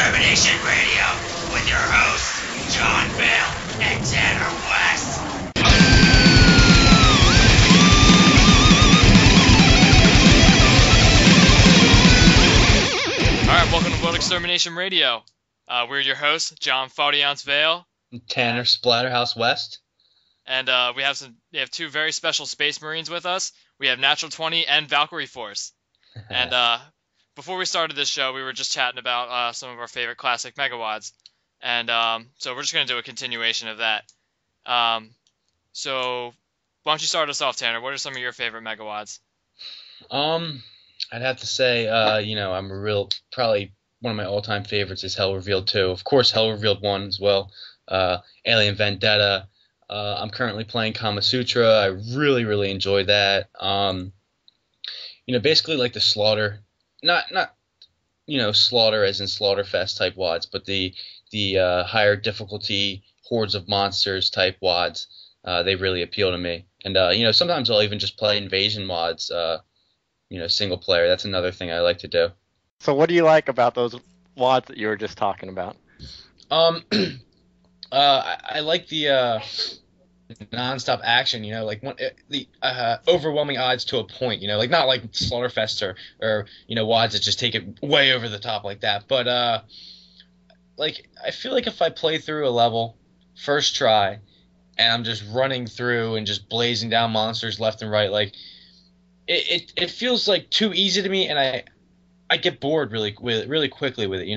Extermination Radio with your hosts, John, Vail, and Tanner West. Alright, welcome to World Extermination Radio. We're your hosts, John Vail, Tanner Splatterhouse West. And we have two very special Space Marines with us. We have Naturaltvventy and Valkiriforce. And before we started this show, we were just chatting about some of our favorite classic megawads. And so we're just going to do a continuation of that. So why don't you start us off, Tanner? What are some of your favorite megawads? I'd have to say, I'm probably one of my all-time favorites is Hell Revealed 2. Of course, Hell Revealed 1 as well. Alien Vendetta. I'm currently playing Kama Sutra. I really, really enjoy that. Basically like the slaughter, not slaughter as in Slaughterfest type wads, but the higher difficulty hordes of monsters type wads. They really appeal to me. And sometimes I'll even just play invasion wads. Single player. That's another thing I like to do. So what do you like about those wads that you were just talking about? I like the non-stop action, the overwhelming odds to a point, not like Slaughterfest or wads that just take it way over the top like that. But I feel like if I play through a level first try and I'm just running through and just blazing down monsters left and right, it feels like too easy to me, and I get bored really quickly with it.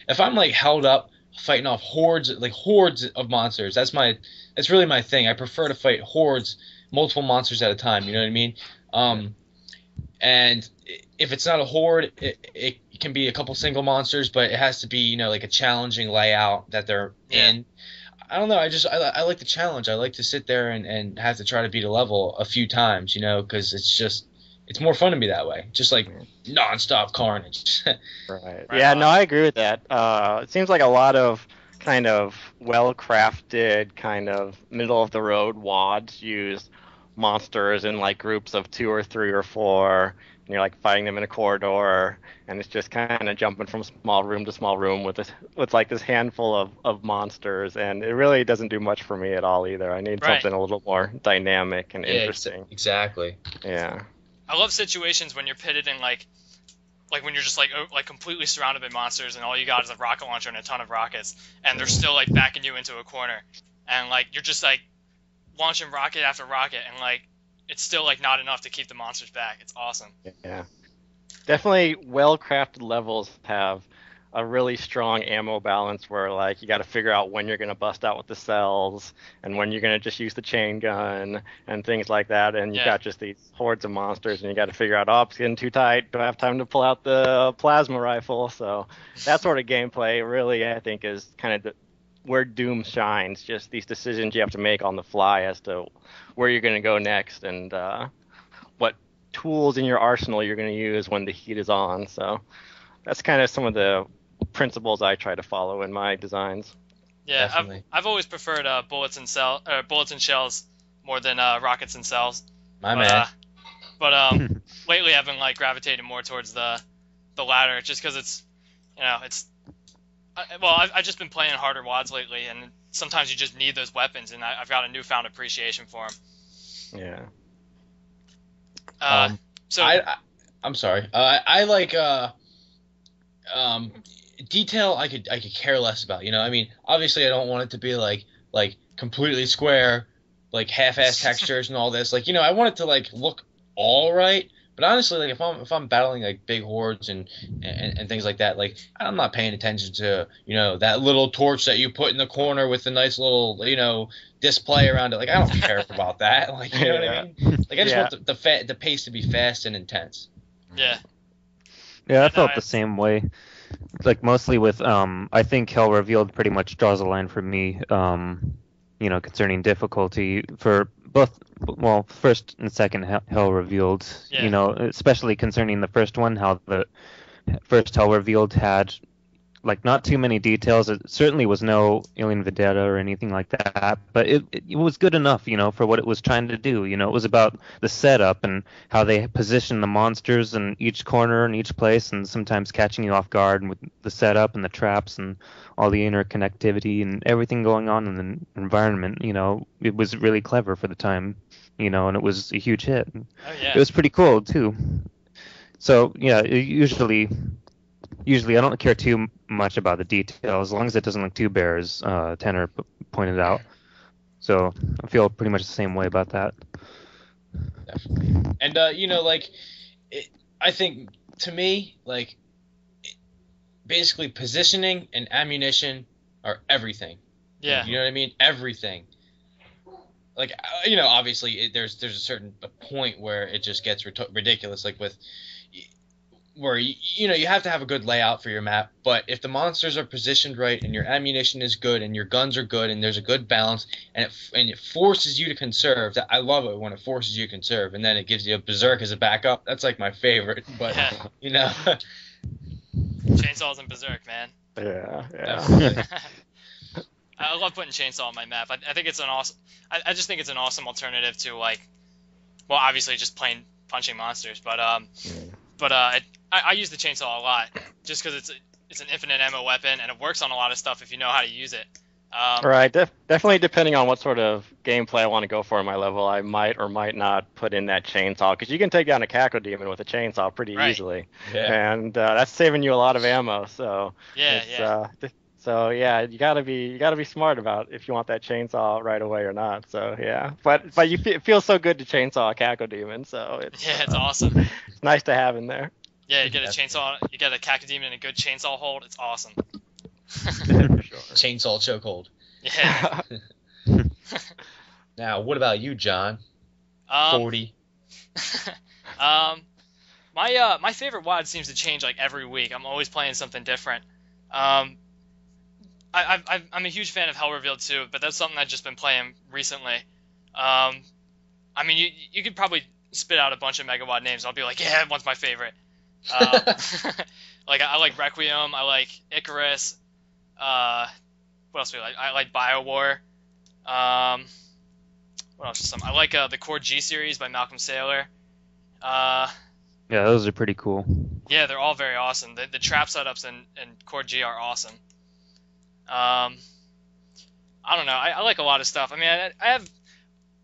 If I'm held up fighting off hordes of monsters, that's really my thing. I prefer to fight hordes, multiple monsters at a time. You know what I mean? And if it's not a horde, it can be a couple single monsters, but it has to be a challenging layout that they're in. I don't know. I like the challenge. I like to sit there and have to try to beat a level a few times, because it's more fun to me that way. Just nonstop carnage. Right. Yeah, no, I agree with that. It seems like a lot of kind of well-crafted, kind of middle-of-the-road wads use monsters in groups of 2 or 3 or 4, and you're fighting them in a corridor, and it's just kind of jumping from small room to small room with this handful of monsters, and it really doesn't do much for me at all either. I need something a little more dynamic and interesting. Exactly. Yeah. I love situations when you're pitted in when you're just completely surrounded by monsters and all you got is a rocket launcher and a ton of rockets, and they're still backing you into a corner, and you're just launching rocket after rocket, and it's still not enough to keep the monsters back. It's awesome. Yeah, definitely well-crafted levels have a really strong ammo balance where you got to figure out when you're going to bust out with the cells and when you're going to just use the chain gun and things like that, and you've got just these hordes of monsters and you got to figure out, it's getting too tight, do I have time to pull out the plasma rifle? So that sort of gameplay really, I think, is kind of where Doom shines, just these decisions you have to make on the fly as to where you're going to go next and what tools in your arsenal you're going to use when the heat is on. So that's kind of some of the principles I try to follow in my designs. Yeah, I've always preferred bullets and shells more than rockets and cells. My man. But lately I've been gravitating more towards the latter, just because it's I've just been playing harder wads lately, and sometimes you just need those weapons, and I've got a newfound appreciation for them. Yeah. I'm sorry. I like detail I could care less about. Obviously I don't want it to be like completely square, half-ass textures and all this. I want it to look all right. But honestly, if I'm battling big hordes and things like that, I'm not paying attention to that little torch that you put in the corner with the nice little display around it. I don't care about that. You know what I mean? I just want the pace to be fast and intense. Yeah. Yeah, I felt the same way. Mostly with I think Hell Revealed pretty much draws a line for me. Concerning difficulty for both, first and second Hell Revealed, especially concerning the first one, how the first Hell Revealed had like not too many details. It certainly was no Alien Vendetta or anything like that, but it was good enough, for what it was trying to do. It was about the setup and how they position the monsters in each corner and each place, and sometimes catching you off guard and with the setup and the traps and all the interconnectivity and everything going on in the environment. It was really clever for the time, and it was a huge hit. Oh, yeah. It was pretty cool too. So yeah, usually I don't care too much about the details as long as it doesn't look too bare, as Tanner pointed out. So I feel pretty much the same way about that. Definitely. And I think to me, basically positioning and ammunition are everything. Yeah. You know what I mean? Everything. Obviously there's a certain point where it just gets ridiculous, where you have to have a good layout for your map, but if the monsters are positioned right and your ammunition is good and your guns are good and there's a good balance and it forces you to conserve, I love it when it forces you to conserve, and then it gives you a berserk as a backup. That's my favorite, but Chainsaws and berserk, man. Yeah. I love putting chainsaw on my map. I think it's an awesome. I just think it's an awesome alternative to obviously just plain punching monsters, but I use the chainsaw a lot just because it's an infinite ammo weapon and it works on a lot of stuff if you know how to use it. Right, definitely depending on what sort of gameplay I want to go for in my level, I might or might not put in that chainsaw, because you can take down a cacodemon with a chainsaw pretty easily, and that's saving you a lot of ammo. So So yeah, you gotta be smart about if you want that chainsaw right away or not. So yeah, but it feels so good to chainsaw a cacodemon. So it's awesome. It's nice to have in there. Yeah, you get a chainsaw, you get a cacodemon in a good chainsaw hold. It's awesome. For sure. Chainsaw chokehold. Yeah. Now, what about you, John? 40. My favorite WOD seems to change every week. I'm always playing something different. I'm a huge fan of Hell Revealed too, but that's something I've just been playing recently. You could probably spit out a bunch of Megawad names. I'll be like, yeah, that one's my favorite. I like Requiem. I like Icarus. What else do I like? I like BioWar. What else? I like the Core G series by Malcolm Saylor. Yeah, those are pretty cool. Yeah, they're all very awesome. The trap setups in Core G are awesome. I don't know. I like a lot of stuff. I mean,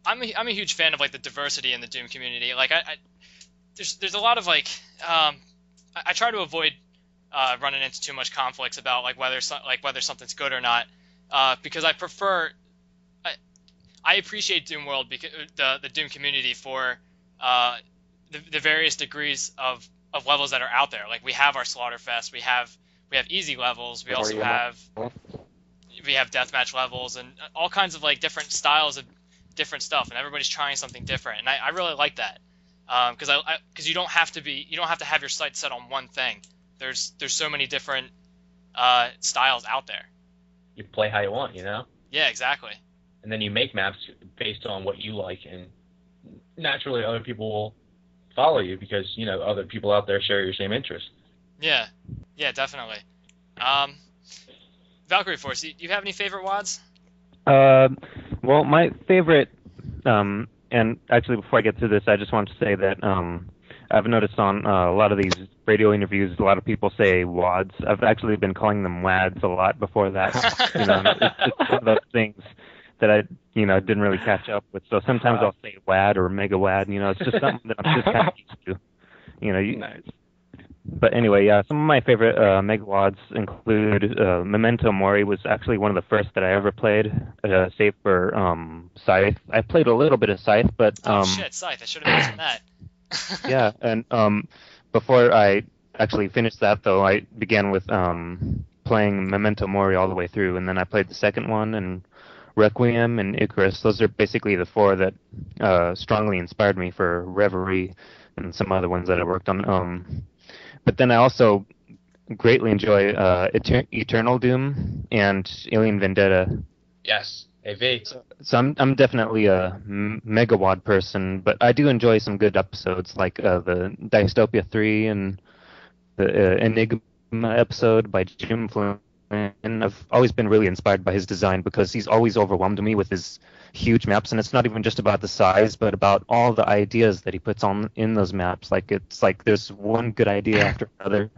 I'm a huge fan of the diversity in the Doom community. There's a lot of I try to avoid running into too much conflicts about whether something's good or not, because I prefer. I appreciate Doom World because the Doom community for the various degrees of levels that are out there. We have our Slaughterfest, we have easy levels, we also have deathmatch levels and all kinds of different styles of different stuff, and everybody's trying something different, and I really like that, because you don't have to have your sights set on one thing. There's so many different styles out there. You play how you want, Yeah, exactly. And then you make maps based on what you like, and naturally other people will follow you because other people out there share your same interests. Yeah, definitely. Valkiriforce, do you have any favorite WODs? Well, my favorite, and actually before I get to this, I just want to say that I've noticed on a lot of these radio interviews, a lot of people say WODs. I've actually been calling them WADs a lot before that. It's one of those things that I didn't really catch up with. So sometimes I'll say WAD or Mega WAD. It's just something that I'm just kind of used to. Nice. But anyway, yeah, some of my favorite Mega WADs include Memento Mori was actually one of the first that I ever played, save for Scythe. I played a little bit of Scythe, but Scythe! I should have mentioned that. Yeah, and before I actually finished that, though, I began with playing Memento Mori all the way through, and then I played the second one and Requiem and Icarus. Those are basically the four that strongly inspired me for Reverie and some other ones that I worked on. But then I also greatly enjoy Eternal Doom and Alien Vendetta. Yes, AV. So I'm definitely a Megawad person, but I do enjoy some good episodes like the Dystopia 3 and the Enigma. Those are basically the four that strongly inspired me for Reverie and some other ones that I worked on. But then I also greatly enjoy Eternal Doom and Alien Vendetta. So I'm definitely a Megawad person, but I do enjoy some good episodes like the Dystopia 3 and episode by Jim Flynn, and I've always been really inspired by his design because he's always overwhelmed me with his huge maps, and it's not even just about the size, but about all the ideas that he puts on in those maps. Like it's like there's one good idea after another.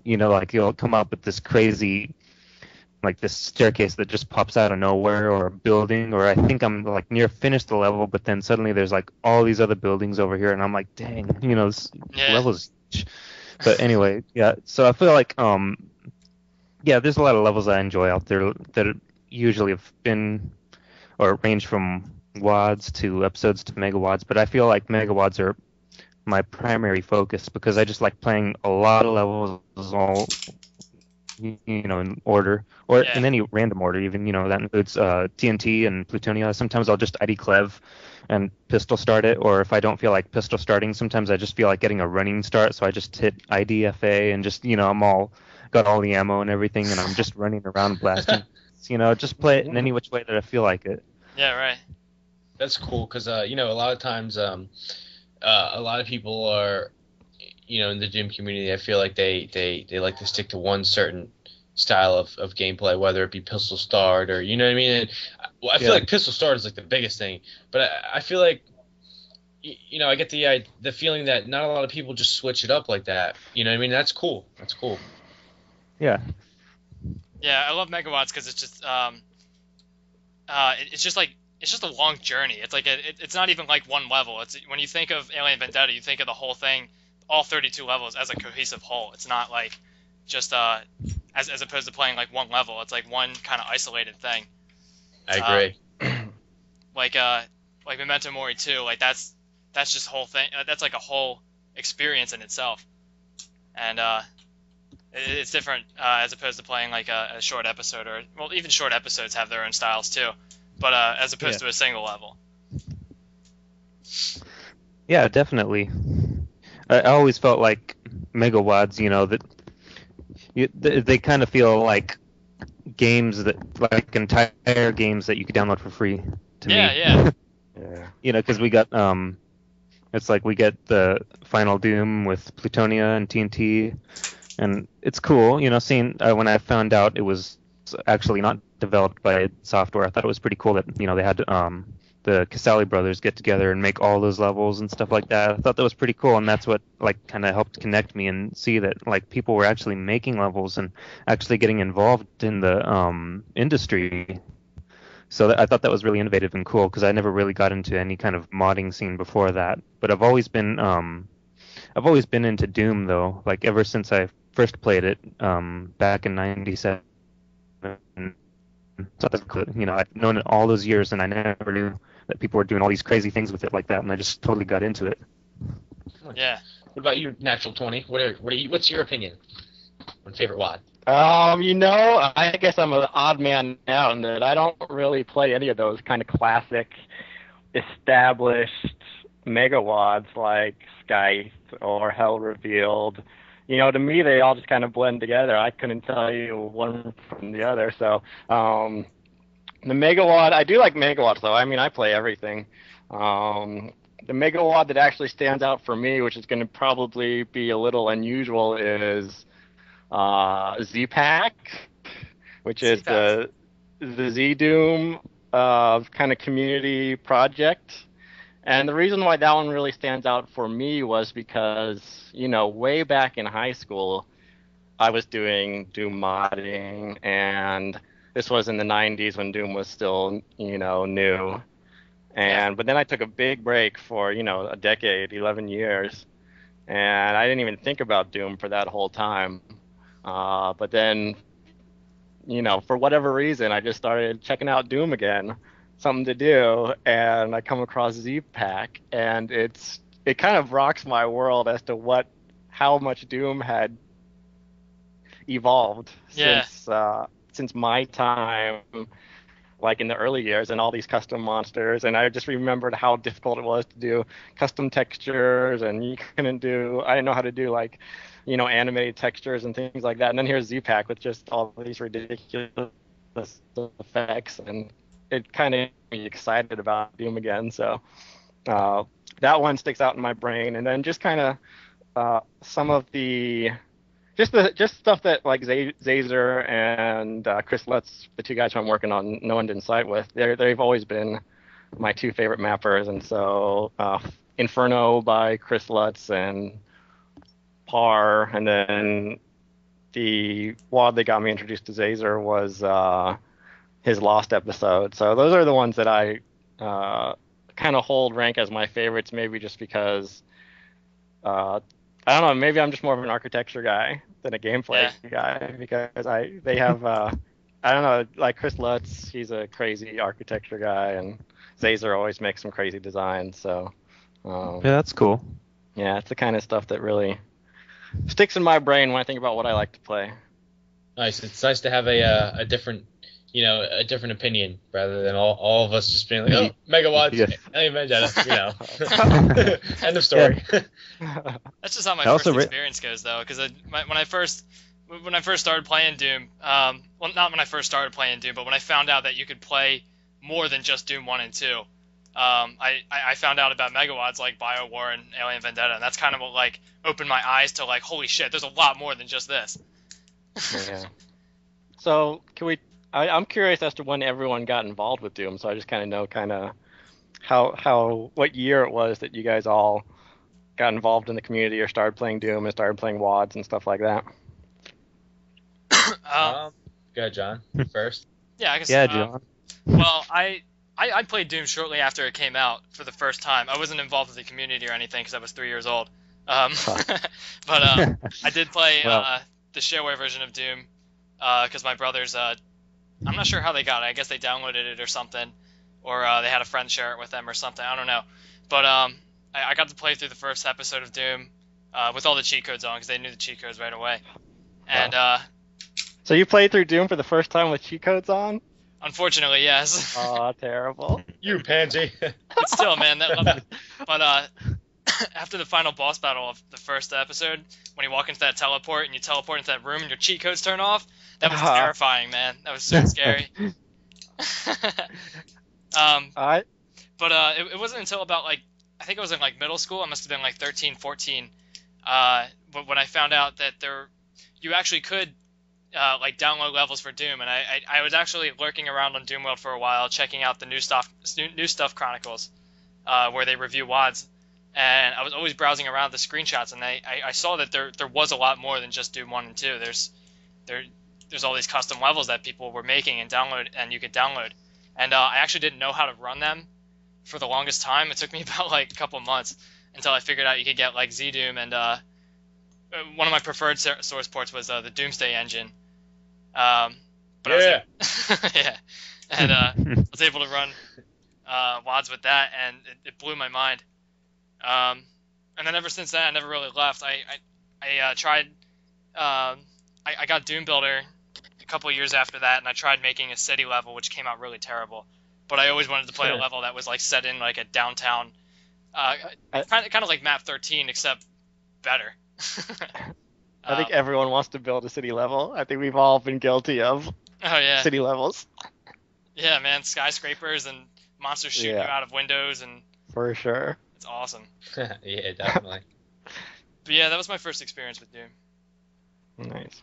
Like he'll come up with this crazy, like this staircase that just pops out of nowhere, or a building, or I think I'm like near finished the level, but then suddenly there's like all these other buildings over here, and I'm like, dang, this level's huge. But anyway, yeah. So I feel like there's a lot of levels I enjoy out there that usually have been or range from wads to episodes to megawads, but I feel like megawads are my primary focus because I just like playing a lot of levels all in order or in any random order, even that includes TNT and Plutonia. Sometimes I'll just ID Clev and pistol start it, or if I don't feel like pistol starting, sometimes I just feel like getting a running start, so I just hit IDFA and just I'm all got all the ammo and everything, and I'm just running around blasting. Just play it in any which way that I feel like it. Yeah, right. That's cool because a lot of times a lot of people are in the Doom community. I feel like they like to stick to one certain style of gameplay, whether it be pistol start or what I mean. And I feel like pistol start is like the biggest thing, but I feel like I get the feeling that not a lot of people just switch it up like that. You know what I mean? That's cool. That's cool. Yeah. Yeah, I love megawatts because it's just it's just a long journey. It's like it's not even like one level. It's when you think of Alien Vendetta, you think of the whole thing, all 32 levels as a cohesive whole. It's not like just as opposed to playing like one level. It's like one kind of isolated thing. I agree. Like Memento Mori 2, like that's just whole thing. That's like a whole experience in itself, and it's different as opposed to playing like a short episode, or well, even short episodes have their own styles too, but as opposed to a single level. Yeah, definitely. I always felt like megawads, that they kind of feel like games like entire games that you could download for free. To me. Yeah. Because we got it's like we get the final Doom with Plutonia and TNT, and it's cool. Seeing when I found out it was actually not developed by software, I thought it was pretty cool that they had the Casali brothers get together and make all those levels and stuff like that. I thought that was pretty cool, and that's what like kind of helped connect me and see that like people were actually making levels and actually getting involved in the industry. So I thought that was really innovative and cool because I never really got into any kind of modding scene before that. But I've always been into Doom though. Like ever since I first played it back in '97. So I've known it all those years, and I never knew that people were doing all these crazy things with it like that, and I just totally got into it. Yeah. What about you, Natural20? What's your opinion on favorite WOD? I guess I'm an odd man out in that I don't really play any of those kind of classic, established megawads like Scythe or Hell Revealed. To me, they all just kind of blend together. I couldn't tell you one from the other. So, the Megawad, I do like Megawatts, though. I mean, I play everything. The Megawad that actually stands out for me, which is going to probably be a little unusual, is Z-Pack, which is the Z-Doom kind of community project. And the reason why that one really stands out for me was because, way back in high school, I was doing Doom modding, and this was in the 90s when Doom was still, new. But then I took a big break for, a decade, 11 years, and I didn't even think about Doom for that whole time. But then, for whatever reason, I just started checking out Doom again. Something to do, and I come across Z-Pack, and it kind of rocks my world as to how much Doom had evolved since my time, like in the early years, and all these custom monsters. And I just remembered how difficult it was to do custom textures, and I didn't know how to do like animated textures and things like that. And then here's Z-Pack with just all these ridiculous effects, and it kind of made me excited about Doom again. So that one sticks out in my brain. And then just kind of some of the just stuff that like Zazer and Chris Lutz, the two guys who I'm working on No End in Sight with, they've always been my two favorite mappers, and so Inferno by Chris Lutz and Par, and then the WAD that got me introduced to Zazer was his Lost episode. So those are the ones that I kind of hold rank as my favorites, maybe just because I don't know, maybe I'm just more of an architecture guy than a gameplay guy, because they have I don't know, like Chris Lutz, he's a crazy architecture guy, and Zazer always makes some crazy designs, so yeah, that's cool. Yeah, it's the kind of stuff that really sticks in my brain when I think about what I like to play. Nice. It's nice to have a different, a different opinion rather than all of us just being like, oh, megawatts, Alien Vendetta, end of story. That's just how my first experience goes, though, because when I first started playing Doom, well, not when I first started playing Doom, but when I found out that you could play more than just Doom 1 and 2, I found out about megawatts like BioWar and Alien Vendetta, and that's kind of what like opened my eyes to like, holy shit, there's a lot more than just this. Yeah. So I'm curious as to when everyone got involved with Doom, so I just kind of know how what year it was that you guys all got involved in the community or started playing Doom and started playing WADs and stuff like that. Go ahead, John, first. Yeah, I guess. Yeah, John. Well, I played Doom shortly after it came out for the first time. I wasn't involved with the community or anything because I was 3 years old. But I did play the shareware version of Doom because my brothers, I'm not sure how they got it. I guess they downloaded it or something, or they had a friend share it with them or something. I don't know. But I got to play through the first episode of Doom with all the cheat codes on because they knew the cheat codes right away. And so you played through Doom for the first time with cheat codes on? Unfortunately, yes. Oh, terrible. You pansy. But still, man. But after the final boss battle of the first episode, when you walk into that teleport and you teleport into that room and your cheat codes turn off, that was terrifying, man. That was so scary. But it wasn't until about like, I think it was in like middle school. I must have been like 13, 14. But when I found out that you actually could like download levels for Doom, and I was actually lurking around on Doom World for a while, checking out the New Stuff Chronicles, where they review WADs, and I was always browsing around the screenshots, and I saw that there was a lot more than just Doom 1 and 2. There's all these custom levels that people were making and you could download, and I actually didn't know how to run them for the longest time. It took me about like a couple months until I figured out you could get like ZDoom, and one of my preferred source ports was the Doomsday engine. But yeah. Yeah, and I was able to run WADs with that, and it blew my mind. And then ever since then, I never really left. I tried. I got Doom Builder a couple of years after that, and I tried making a city level, which came out really terrible. But I always wanted to play a level that was like set in like a downtown, kind of like Map 13, except better. I think everyone wants to build a city level. I think we've all been guilty of city levels. Yeah, man, skyscrapers and monsters shooting you out of windows, and for sure, it's awesome. Yeah, definitely. But yeah, that was my first experience with Doom. Nice.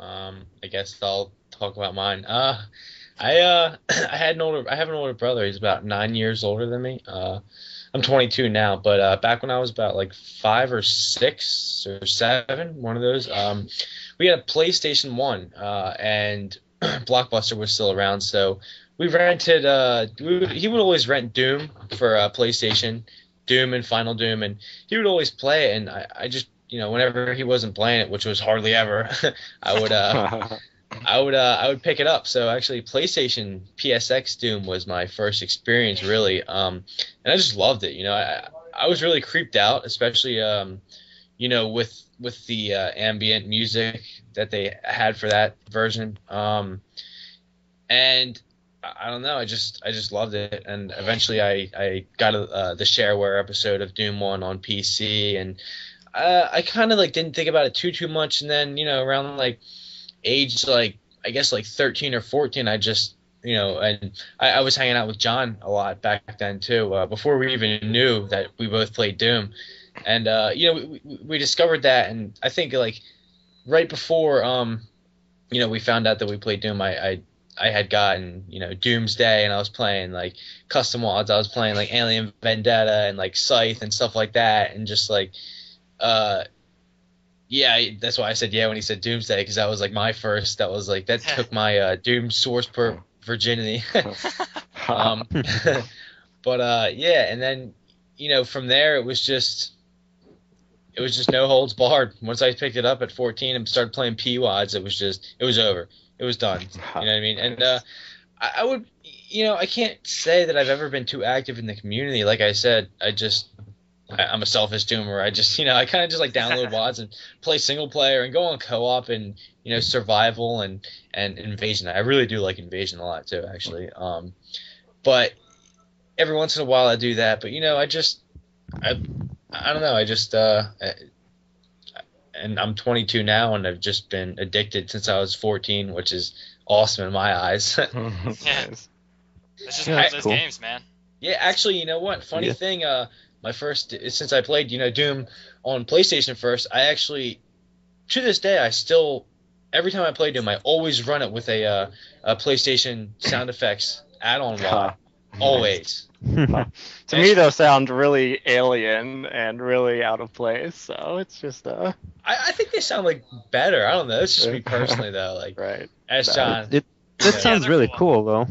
I guess I'll talk about mine. I have an older brother. He's about 9 years older than me. I'm 22 now, but back when I was about like 5 or 6 or 7, one of those, we had a PlayStation 1, and Blockbuster was still around, so we rented. He would always rent Doom for PlayStation, Doom and Final Doom, and he would always play it, and I just, whenever he wasn't playing it, which was hardly ever, I would pick it up. So actually, PlayStation PSX Doom was my first experience, really, and I just loved it. I was really creeped out, especially with the ambient music that they had for that version, and I don't know, I just loved it. And eventually, I got the shareware episode of Doom 1 on PC, and I kind of like didn't think about it too much, and then around like age like I guess like 13 or 14, I just and I was hanging out with John a lot back then too, before we even knew that we both played Doom, and we discovered that, and I think like right before we found out that we played Doom, I had gotten Doomsday, and I was playing like custom mods. I was playing like Alien Vendetta and like Scythe and stuff like that, and just like that's why I said when he said Doomsday, because that was like my first. That was like that took my Doom source per virginity. But and then from there it was just no holds barred. Once I picked it up at 14 and started playing P-Wads, it was over. It was done. You know what I mean? And I would, I can't say that I've ever been too active in the community. Like I said, I'm a selfish doomer. I kind of just like download WADs and play single player and go on co-op and survival and invasion. I really do like invasion a lot too, actually. But every once in a while I do that. But I don't know. And I'm 22 now, and I've just been addicted since I was 14, which is awesome in my eyes. It's just one of those games, man. Yeah, actually, you know what? Funny thing, my first, since I played, Doom on PlayStation first, I actually, to this day, every time I play Doom, I always run it with a PlayStation sound effects add-on WAD. Always. To me, those sound really alien and really out of place. So it's just. I think they sound like better. I don't know. It's just me personally, though. Like, right. As John. It sounds really cool, though.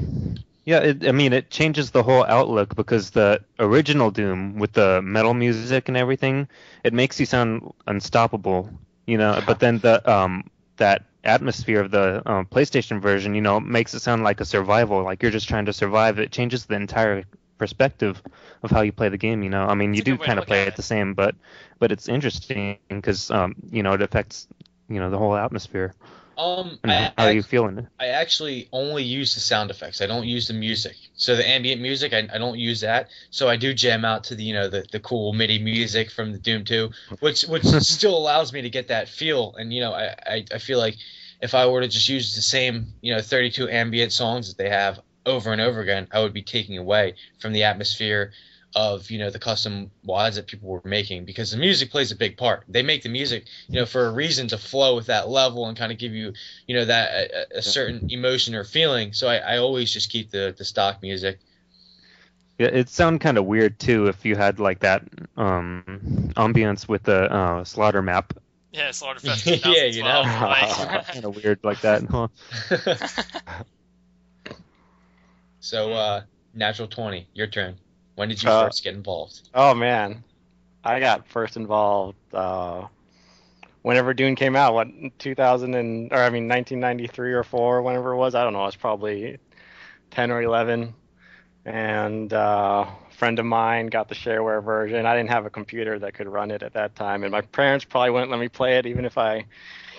Yeah, it changes the whole outlook, because the original Doom with the metal music and everything, it makes you sound unstoppable, But then that atmosphere of the PlayStation version, makes it sound like a survival, like you're just trying to survive. It changes the entire perspective of how you play the game. You do kind of play it the same, but it's interesting because it affects the whole atmosphere. How are you feeling? I actually only use the sound effects. I don't use the music. So the ambient music, I don't use that. So I do jam out to the cool MIDI music from the Doom 2, which still allows me to get that feel. And I feel like if I were to just use the same 32 ambient songs that they have over and over again, I would be taking away from the atmosphere of the custom WADs that people were making, because the music plays a big part. They make the music for a reason, to flow with that level and kind of give you that a certain emotion or feeling. So I always just keep the stock music. Yeah, it sound kind of weird too if you had like that ambience with the slaughter map. Yeah, Slaughterfest 2012. Yeah, kind of weird like that, huh? So Natural 20, your turn. When did you first get involved? Oh man, I got first involved whenever Dune came out. 1993 or 4, whenever it was. I don't know. I was probably 10 or 11, and a friend of mine got the shareware version. I didn't have a computer that could run it at that time, and my parents probably wouldn't let me play it even if I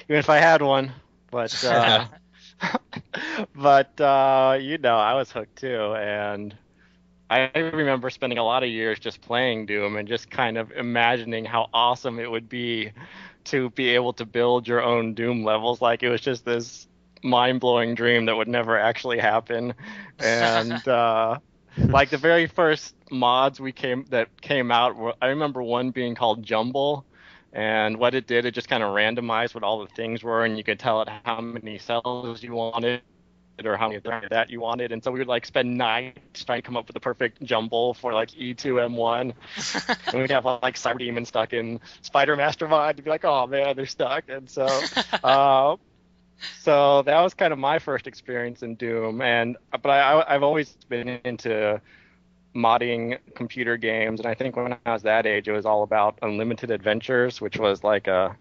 had one. But I was hooked too, and I remember spending a lot of years just playing Doom and just kind of imagining how awesome it would be to be able to build your own Doom levels. Like, it was just this mind-blowing dream that would never actually happen. And like the very first mods that came out, I remember one being called Jumble. And what it did, it just kind of randomized what all the things were, and you could tell it how many cells you wanted or how many that you wanted. And so we would like spend nights trying to come up with the perfect jumble for like E2M1. And we'd have like Cyber Demon stuck in Spider Master mod to be like, oh man, they're stuck. And so so that was kind of my first experience in Doom. But I've always been into modding computer games, and I think when I was that age, it was all about Unlimited Adventures, which was like a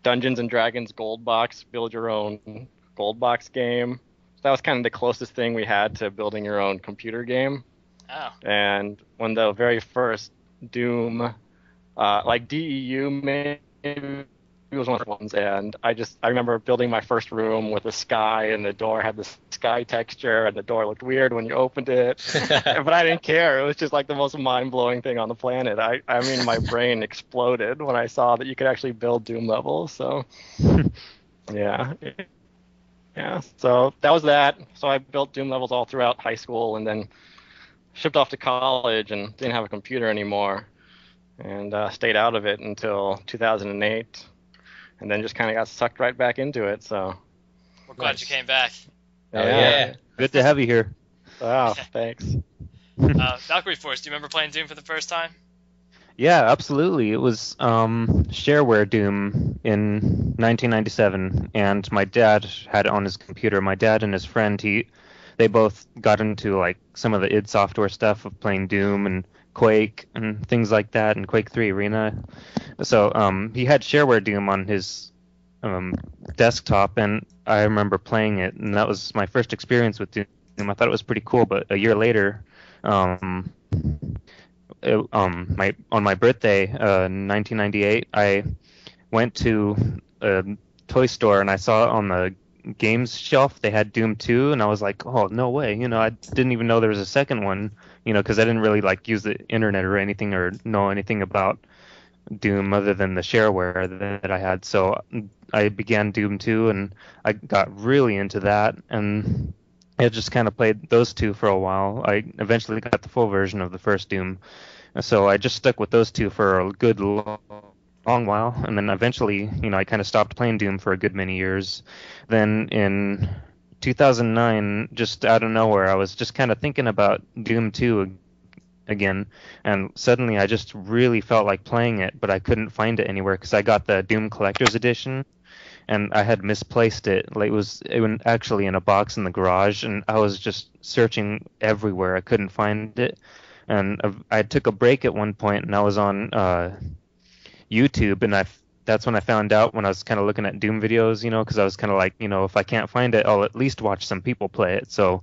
Dungeons and Dragons gold box, build your own gold box game. So that was kind of the closest thing we had to building your own computer game. Oh. And when the very first Doom, like DEU maybe was one of the ones, and I remember building my first room with a sky, and the door had the sky texture, and the door looked weird when you opened it, but I didn't care. It was just like the most mind-blowing thing on the planet. I mean, my brain exploded when I saw that you could actually build Doom levels. So yeah, so that was that. So I built Doom levels all throughout high school, and then shipped off to college and didn't have a computer anymore, and stayed out of it until 2008. and then just kind of got sucked right back into it. So We're glad you came back. Yeah. Good to have you here. Wow, thanks. Valkiriforce, do you remember playing Doom for the first time? Yeah, absolutely. It was shareware Doom in 1997, and my dad had it on his computer. My dad and his friend, they both got into like some of the id Software stuff of playing Doom and Quake and things like that, and Quake 3 Arena. So he had shareware Doom on his desktop, and I remember playing it, and that was my first experience with Doom. I thought it was pretty cool, but a year later, on my birthday, 1998, I went to a toy store and I saw on the games shelf they had Doom 2, and I was like, oh, no way, I didn't even know there was a second one, because I didn't really like use the internet or anything or know anything about Doom other than the shareware that I had. So I began Doom 2 and I got really into that, and I just kind of played those two for a while. I eventually got the full version of the first Doom, so I just stuck with those two for a good long while, and then eventually, I kind of stopped playing Doom for a good many years. Then in 2009, just out of nowhere, I was just kind of thinking about Doom 2 again, and suddenly I just really felt like playing it, but I couldn't find it anywhere because I got the Doom Collector's Edition, and I had misplaced it. Like it was actually in a box in the garage, and I was just searching everywhere. I couldn't find it, and I took a break at one point, and I was on YouTube, and that's when I found out, when I was kind of looking at Doom videos, because I was kind of like, if I can't find it, I'll at least watch some people play it. So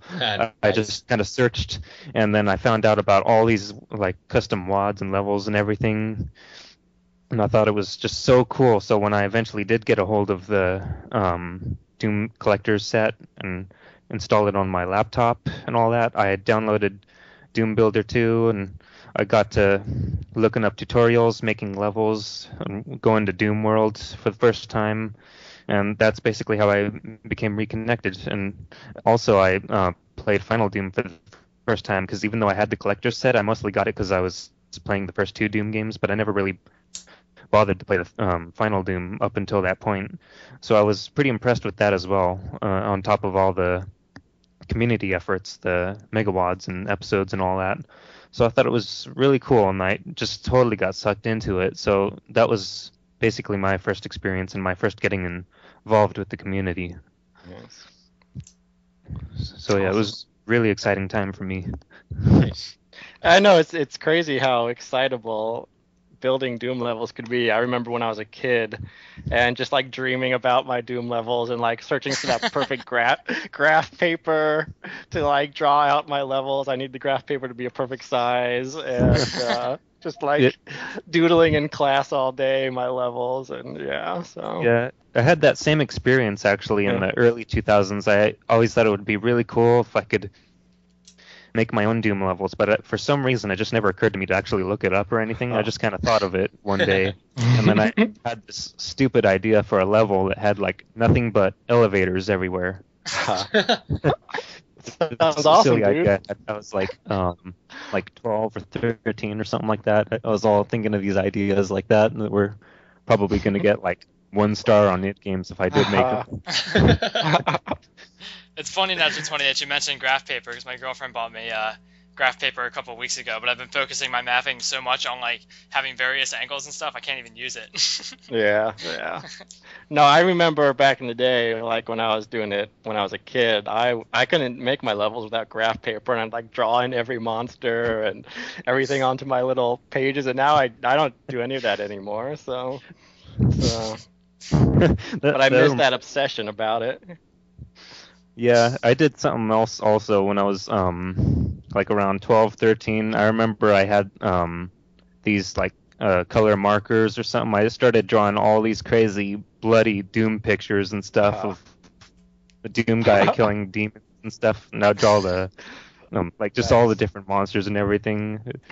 I just kind of searched, and then I found out about all these like custom WODs and levels and everything, and I thought it was just so cool. So when I eventually did get a hold of the Doom Collector's set and installed it on my laptop and all that, I had downloaded Doom Builder 2, and I got to looking up tutorials, making levels, and going to Doom World for the first time, and that's basically how I became reconnected. And also I played Final Doom for the first time, because even though I had the collector's set, I mostly got it because I was playing the first two Doom games, but I never really bothered to play the Final Doom up until that point. So I was pretty impressed with that as well, on top of all the community efforts, the megawads and episodes and all that. So I thought it was really cool, and I just totally got sucked into it. So that was basically my first experience and my first getting involved with the community. Nice. So yeah, it was really exciting time for me. Nice. I know it's crazy how excitable building Doom levels could be. I remember when I was a kid and just like dreaming about my Doom levels and like searching for that perfect graph paper to like draw out my levels. I need the graph paper to be a perfect size, and just like doodling in class all day my levels, and yeah, I had that same experience actually in the early 2000s. I always thought it would be really cool if I could make my own Doom levels, but for some reason it just never occurred to me to actually look it up or anything. I just kind of thought of it one day, and then I had this stupid idea for a level that had like nothing but elevators everywhere. That was awesome, silly dude. idea. I was like 12 or 13 or something like that. I was all thinking of these ideas like that, and that we're probably going to get like 1 star on It Games if I did make them. It's funny, Naturaltvventy, that you mentioned graph paper, because my girlfriend bought me graph paper a couple of weeks ago, but I've been focusing my mapping so much on like having various angles and stuff, I can't even use it. Yeah. No, I remember back in the day, like when I was doing it when I was a kid, I couldn't make my levels without graph paper, and I'd like draw in every monster and everything onto my little pages, and now I don't do any of that anymore. So but I miss that obsession about it. Yeah, I did something else also when I was like around 12, 13. I remember I had these like color markers or something. I just started drawing all these crazy bloody Doom pictures and stuff of the Doom guy killing demons and stuff. And I'd draw the like just all the different monsters and everything. It'd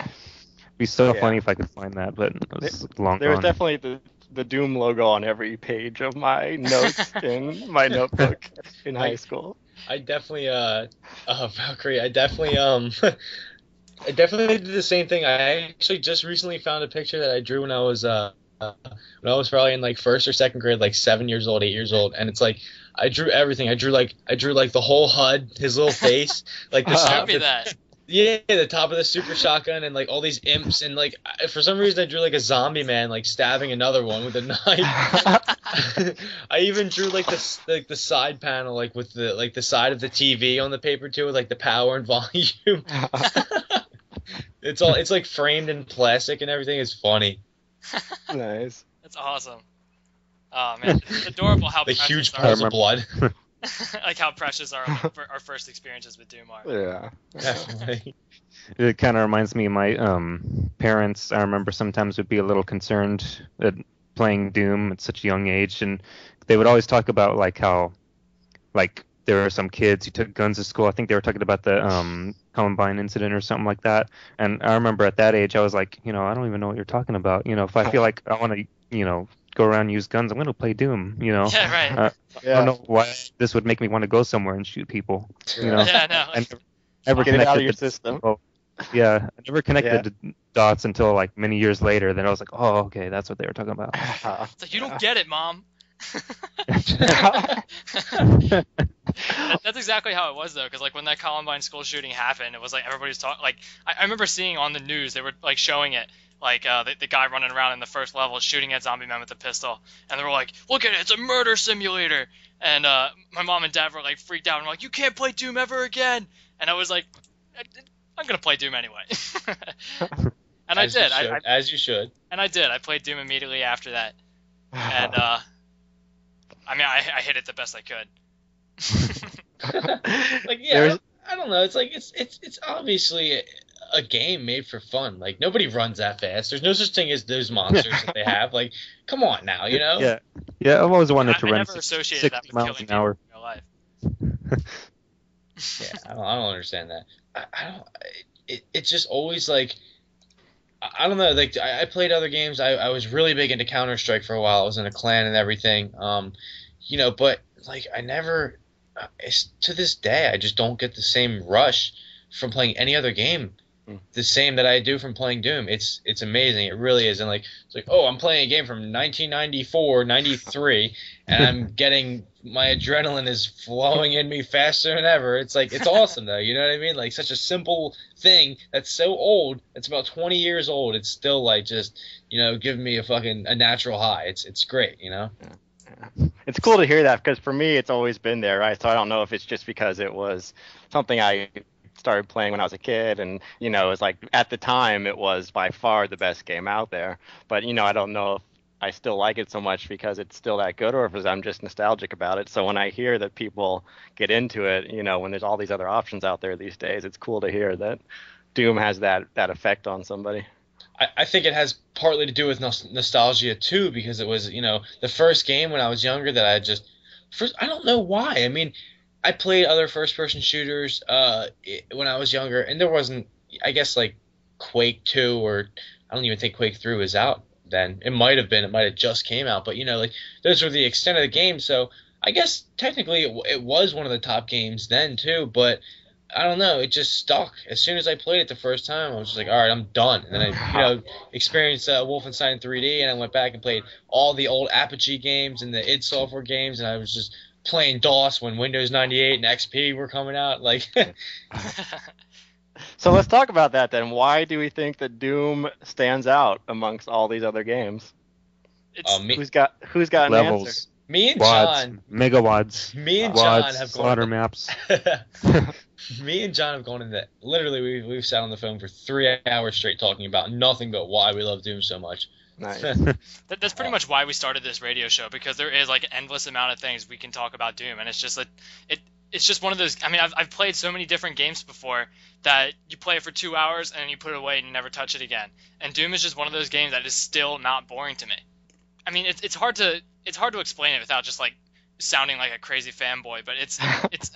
be so funny if I could find that, but it was long There was gone. definitely the Doom logo on every page of my notes in my notebook in high school. I definitely Valkyrie, I definitely I definitely did the same thing. I actually just recently found a picture that I drew when I was when I was probably in like first or second grade, like 7 years old, 8 years old, and it's like I drew everything. I drew like the whole HUD, his little face, like the Show me that. Yeah, the top of the super shotgun and like all these imps and like for some reason I drew like a zombie man like stabbing another one with a knife. I even drew like the side panel like with the side of the TV on the paper too with like the power and volume. It's like framed in plastic and everything. It's funny. Nice. That's awesome. Oh man, it's adorable how the precious huge our- pools of blood. like how precious our first experiences with Doom are. Yeah. Definitely. It kind of reminds me of my parents. I remember sometimes would be a little concerned at playing Doom at such a young age, and they would always talk about like how like there were some kids who took guns to school. I think they were talking about the Columbine incident or something like that. And I remember at that age I was like, I don't even know what you're talking about. If I feel like I want to, go around and use guns, I'm going to play Doom. Yeah, right. I don't know why this would make me want to go somewhere and shoot people. Yeah, no. And never Get it out of your the- system. Oh, yeah, I never connected the dots until like many years later. Then I was like, oh, okay, that's what they were talking about. It's like, you don't get it, Mom. That's exactly how it was though, because like when that Columbine school shooting happened, it was like everybody's talking. Like I remember seeing on the news they were like showing it, like the guy running around in the first level shooting at zombie men with a pistol, and they were like, "Look at it, it's a murder simulator." And my mom and dad were like freaked out and were like, "You can't play Doom ever again." And I was like, "I'm gonna play Doom anyway." And I did. As you should. And I did. I played Doom immediately after that, and I mean, I hit it the best I could. Like, yeah, I don't know. It's like it's obviously a game made for fun. Like, nobody runs that fast. There's no such thing as those monsters that they have. Like, come on now, Yeah, I've always wanted to I run never associated 60 that with miles killing an people hour. in real life. Yeah, I don't understand that. I don't. It's just always like. I don't know. Like, I played other games. I was really big into Counter-Strike for a while. I was in a clan and everything. But like I never. To this day, I just don't get the same rush from playing any other game. The same that I do from playing Doom. It's amazing. It really is. And like it's like, oh, I'm playing a game from 1994, 93, and I'm getting my adrenaline is flowing in me faster than ever. It's like it's awesome though. You know what I mean? Like such a simple thing that's so old. It's about 20 years old. It's still like just giving me a natural high. It's great. It's cool to hear that because for me it's always been there, right? So I don't know if it's just because it was something I started playing when I was a kid, and it was like at the time it was by far the best game out there. But I don't know if I still like it so much because it's still that good, or if I'm just nostalgic about it. So when I hear that people get into it, when there's all these other options out there these days, it's cool to hear that Doom has that effect on somebody. I think it has partly to do with nostalgia too, because it was the first game when I was younger that I don't know why. I mean, I played other first-person shooters when I was younger, and there wasn't, I guess, like Quake 2 or I don't even think Quake 3 was out then. It might have been. It might have just came out, but like those were the extent of the game. So I guess technically it was one of the top games then too, but I don't know. It just stuck. As soon as I played it the first time, I was just like, all right, I'm done. And then I, experienced Wolfenstein 3D, and I went back and played all the old Apogee games and the id Software games, and I was just playing DOS when Windows 98 and XP were coming out. Like, so let's talk about that then. Why do we think that Doom stands out amongst all these other games? Who's got an levels. answer? Me and Wads, John. megawads. Me and wads, John have slaughter gone. maps. Me and John have gone into literally. We've sat on the phone for 3 hours straight talking about nothing but why we love Doom so much. Nice. That's pretty much why we started this radio show, because there is like an endless amount of things we can talk about Doom, and it's just like it's just one of those. I mean, I've played so many different games before that you play it for 2 hours and you put it away and you never touch it again. And Doom is just one of those games that is still not boring to me. I mean, it's hard to explain it without just like sounding like a crazy fanboy, but it's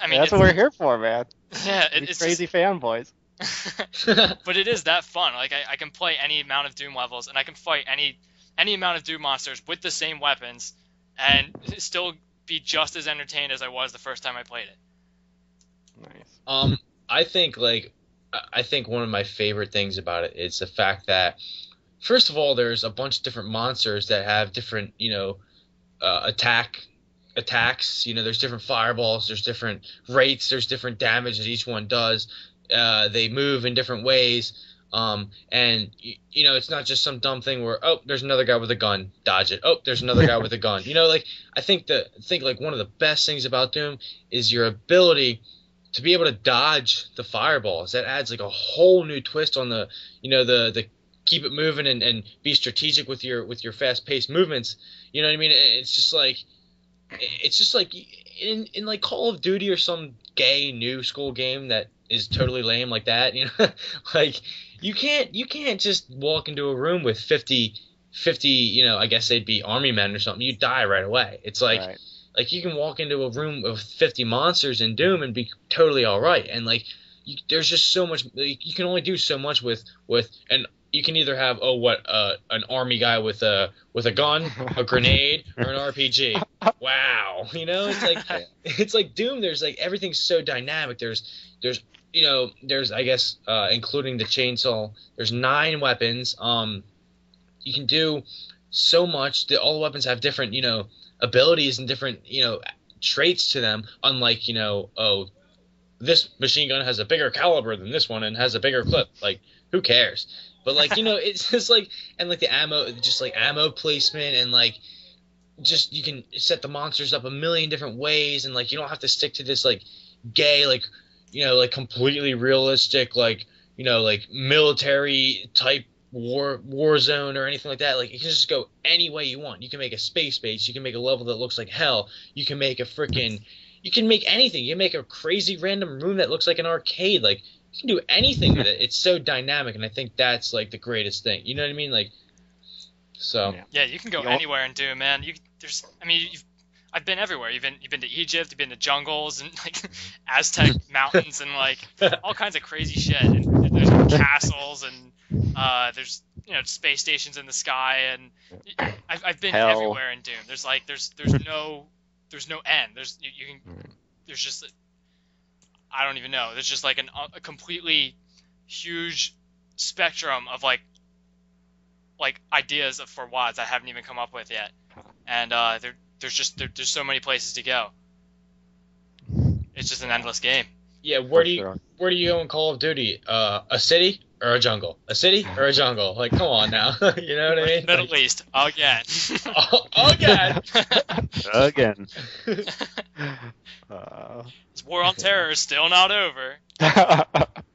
I mean that's what we're here for, man. Yeah, it's crazy fanboys. But it is that fun. Like I can play any amount of Doom levels, and I can fight any amount of Doom monsters with the same weapons, and still be just as entertained as I was the first time I played it. Nice. I think one of my favorite things about it is the fact that first of all, there's a bunch of different monsters that have different, attacks. There's different fireballs, there's different rates, there's different damage that each one does. They move in different ways. And it's not just some dumb thing where, oh, there's another guy with a gun, dodge it. Oh, there's another guy with a gun. I think one of the best things about Doom is your ability to be able to dodge the fireballs. That adds like a whole new twist on the keep it moving and be strategic with your fast-paced movements. You know what I mean? It's just like in like Call of Duty or some gay new school game that is totally lame like that. Like you can't just walk into a room with 50 I guess they'd be army men or something. You die right away. It's like Right. like you can walk into a room of 50 monsters in Doom and be totally all right. And like there's just so much. Like, you can only do so much with and you can either have an army guy with a gun, a grenade, or an RPG. Wow, it's like Doom. There's like everything's so dynamic. There's I guess including the chainsaw. There's 9 weapons. You can do so much. All the weapons have different abilities and different traits to them. Unlike this machine gun has a bigger caliber than this one and has a bigger clip. Like, who cares? But like it's just like, and like the ammo, just like ammo placement, and like just you can set the monsters up a million different ways, and like you don't have to stick to this like gay like completely realistic like military type war zone or anything like that. Like you can just go any way you want. You can make a space base. You can make a level that looks like hell. You can make you can make anything. You can make a crazy random room that looks like an arcade. Like, you can do anything with it. It's so dynamic, and I think that's like the greatest thing. You know what I mean? Like, so yeah, you can go anywhere in Doom, man. I've been everywhere. You've been to Egypt, you've been to jungles and like Aztec mountains and like all kinds of crazy shit. And there's castles and there's space stations in the sky, and I've been Hell. everywhere in Doom. There's no end. There's just I don't even know. There's just like a completely huge spectrum of like ideas for WADs I haven't even come up with yet, and there's so many places to go. It's just an endless game. yeah, where do you go in Call of Duty? A city or a jungle? A city or a jungle? Like, come on now. You know what I mean? Middle East again. Again. Again. This war on terror is still not over.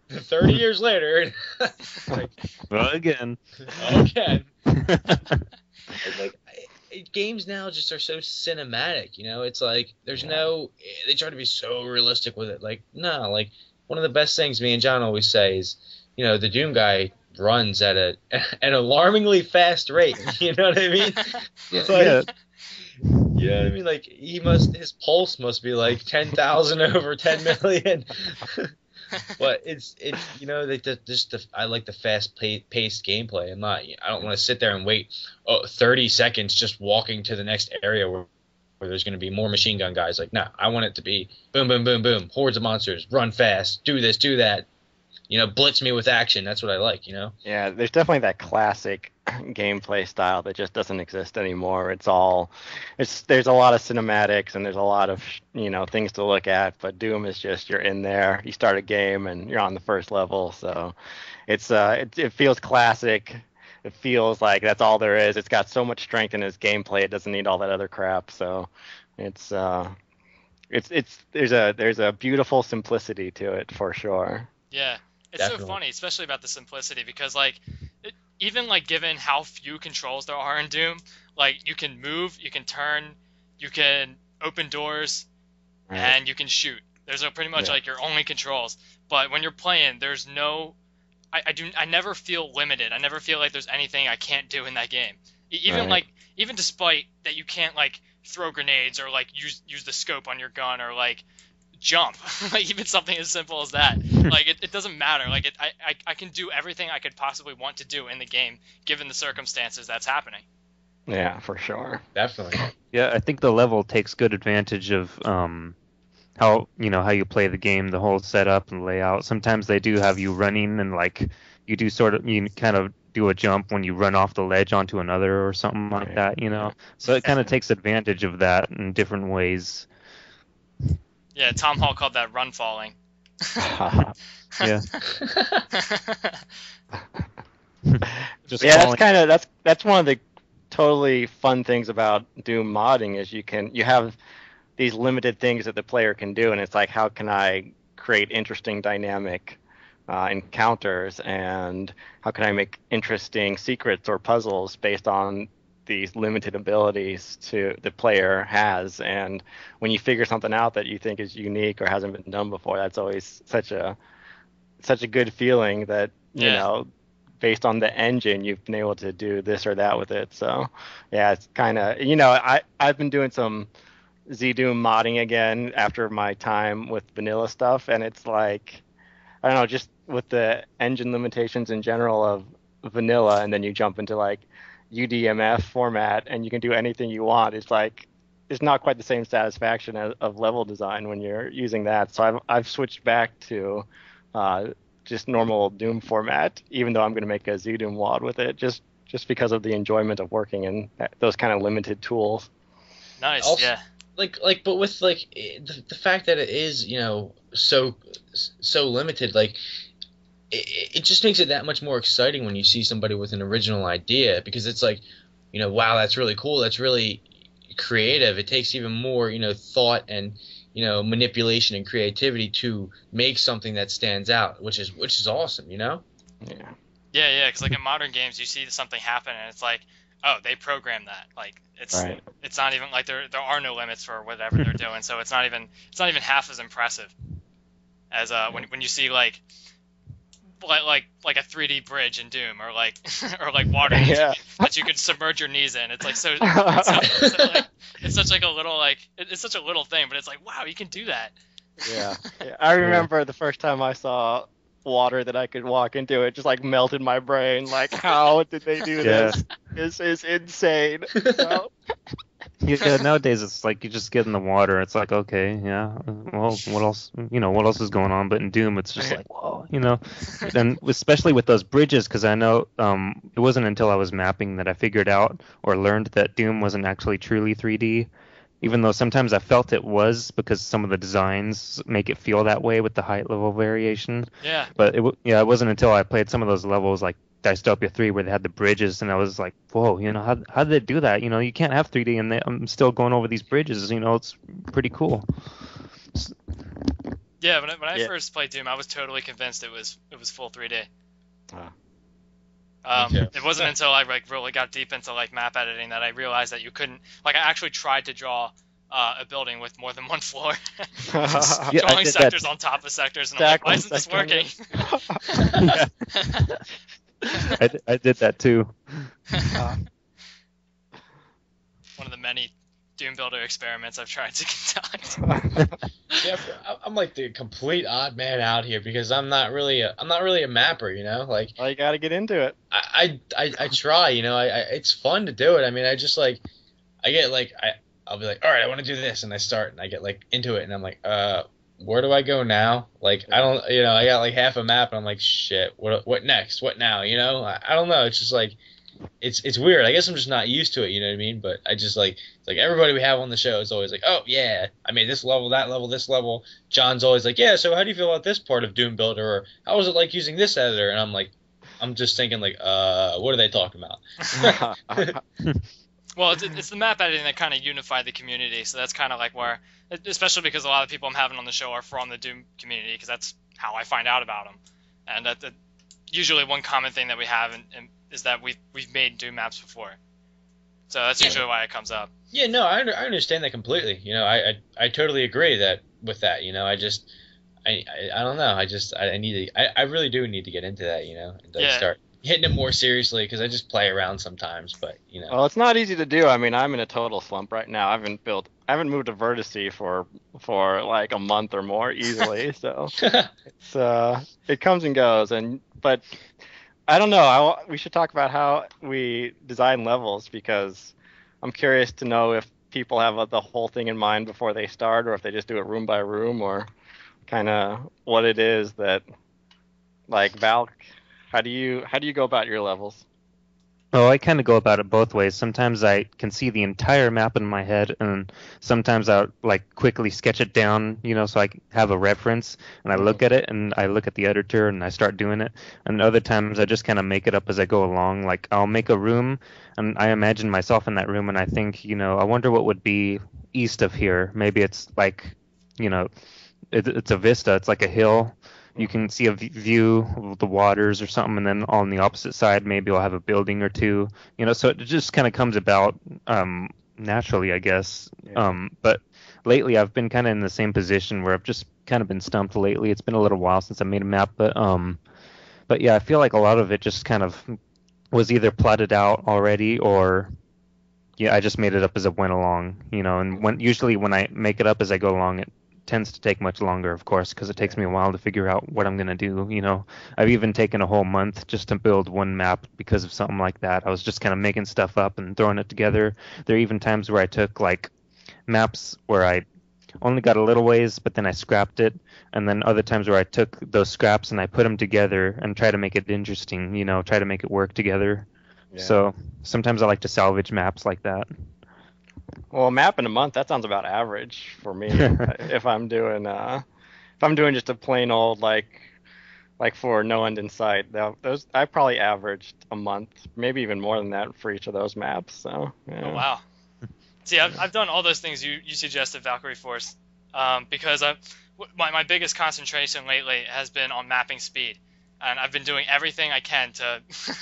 30 years later. Like, Again. again. Like, games now just are so cinematic, it's like there's they try to be so realistic with it. Like, no, like one of the best things me and John always say is, the Doom guy runs at an alarmingly fast rate. You know what I mean? It's like, Yeah. you know what I mean? Like his pulse must be like 10,000 over 10 million. But it's I like the fast paced gameplay. I don't want to sit there and wait 30 seconds just walking to the next area where there's going to be more machine gun guys. Like, nah, I want it to be boom, boom, boom, boom, hordes of monsters, run fast, do this, do that. Blitz me with action. That's what I like. Yeah, there's definitely that classic gameplay style that just doesn't exist anymore. There's a lot of cinematics and there's a lot of things to look at, but Doom is just, you're in there, you start a game and you're on the first level, so it feels classic. It feels like that's all there is. It's got so much strength in its gameplay, it doesn't need all that other crap. So there's a beautiful simplicity to it for sure. Yeah. It's Definitely. so funny, especially about the simplicity, because even given how few controls there are in Doom, like you can move, you can turn, you can open doors, Right. and you can shoot. There's pretty much like your only controls. But when you're playing, there's no, I never feel limited. I never feel like there's anything I can't do in that game. Even Right. even despite that you can't throw grenades or use the scope on your gun or jump, even something as simple as that. It doesn't matter. I can do everything I could possibly want to do in the game given the circumstances that's happening. Yeah, for sure. Definitely. Yeah, I think the level takes good advantage of how you play the game, the whole setup and layout. Sometimes they do have you running and you kind of do a jump when you run off the ledge onto another or something like that, you know. So it kind of takes advantage of that in different ways. Yeah, Tom Hall called that run falling. Yeah. That's one of the totally fun things about Doom modding is you have these limited things that the player can do, and it's like, how can I create interesting dynamic encounters, and how can I make interesting secrets or puzzles based on these limited abilities the player has. And when you figure something out that you think is unique or hasn't been done before, that's always such a good feeling that you know, based on the engine, you've been able to do this or that with it. So yeah, it's kind of, you know, I've been doing some Z-Doom modding again after my time with vanilla stuff, and it's like, I don't know, just with the engine limitations in general of vanilla, and then you jump into like UDMF format and you can do anything you want. It's like, it's not quite the same satisfaction of level design when you're using that. So I've switched back to just normal Doom format, even though I'm going to make a Z-Doom WAD with it, just because of the enjoyment of working in those kind of limited tools. Nice, also, yeah. But with like the fact that it is, you know, so limited, like it just makes it that much more exciting when you see somebody with an original idea, because it's like, you know, wow, that's really cool, that's really creative. It takes even more, you know, thought and, you know, manipulation and creativity to make something that stands out, which is awesome, you know? Yeah, because like in modern games, you see something happen and it's like, oh, they programmed that. Like it's not even like there are no limits for whatever they're doing, so it's not even half as impressive as when you see like a 3D bridge in Doom, or like water that you could submerge your knees in. It's like it's such like a little, like it's such a little thing, but it's like, wow, you can do that. Yeah. I remember the first time I saw water that I could walk into, it just like melted my brain. Like, how did they do this? This is insane. So. Yeah, nowadays it's like you just get in the water. It's like, okay, yeah, well, what else? You know, what else is going on? But in Doom, it's just like, whoa, you know. And especially with those bridges, because I know it wasn't until I was mapping that I figured out or learned that Doom wasn't actually truly 3D, even though sometimes I felt it was, because some of the designs make it feel that way with the height level variation. Yeah. But it wasn't until I played some of those levels like Dystopia 3 where they had the bridges, and I was like, whoa, you know, how did they do that? You know, you can't have 3D and I'm still going over these bridges, you know, it's pretty cool. Yeah, when I first played Doom, I was totally convinced it was full 3D. It wasn't until I like really got deep into like map editing that I realized that you couldn't, like, I actually tried to draw a building with more than one floor. Drawing sectors on top of sectors, and I'm like, why isn't this working? I did that too. One of the many Doom Builder experiments I've tried to conduct. Yeah, I'm like the complete odd man out here, because I'm not really a mapper, you know. Like, well, you got to get into it. I try, you know. It's fun to do it. I mean, I just like, I get like, I'll be like, all right, I want to do this, and I start, and I get like into it, and I'm like, where do I go now? Like, I don't, you know, I got like half a map, and I'm like, shit, what next? What now? You know, I don't know. It's just like, it's weird. I guess I'm just not used to it, you know what I mean? But I just like, it's like everybody we have on the show is always like, oh yeah, I made this level, that level, this level. John's always like, yeah, so how do you feel about this part of Doom Builder, or how was it like using this editor? And I'm like, I'm just thinking like, what are they talking about? Well, it's the map editing that kind of unified the community, so that's kind of like where, especially because a lot of people I'm having on the show are from the Doom community, because that's how I find out about them. And that usually one common thing that we have is that we've made Doom maps before, so that's usually why it comes up. Yeah, no, I understand that completely. You know, I totally agree with that. You know, I don't know. I really do need to get into that. You know, and start hitting it more seriously, because I just play around sometimes, but you know. Well, it's not easy to do. I mean, I'm in a total slump right now. I haven't moved to Vertice for like a month or more easily. So it comes and goes, but I don't know. We should talk about how we design levels, because I'm curious to know if people have the whole thing in mind before they start, or if they just do it room by room, or kind of what it is that, like, Val, How do you go about your levels? Oh, I kind of go about it both ways. Sometimes I can see the entire map in my head, and sometimes I'll like quickly sketch it down, so I have a reference, and I look at it, and I look at the editor, and I start doing it. And other times I just kind of make it up as I go along. Like I'll make a room, and I imagine myself in that room, and I think, I wonder what would be east of here. Maybe it's like, it's a vista. It's like a hill. You can see a view of the waters or something, and then on the opposite side, maybe I'll have a building or two. So it just kind of comes about naturally, I guess. Yeah. But lately, I've been kind of in the same position where I've just kind of been stumped lately. It's been a little while since I made a map, but yeah, I feel like a lot of it just kind of was either plotted out already, or I just made it up as I went along. And usually when I make it up as I go along, it tends to take much longer, of course, because it takes me a while to figure out what I'm going to do. I've even taken a whole month just to build one map because of something like that. I was just kind of making stuff up and throwing it together. There are even times where I took like maps where I only got a little ways, but then I scrapped it, and then other times where I took those scraps and I put them together and try to make it interesting, try to make it work together. Yeah. So sometimes I like to salvage maps like that. Well, a map in a month, that sounds about average for me. If I'm doing just a plain old like for no end in sight, those I probably averaged a month, maybe even more than that for each of those maps. So yeah. Oh wow. See, I've done all those things you suggested, Valkiriforce, because my biggest concentration lately has been on mapping speed, and I've been doing everything I can to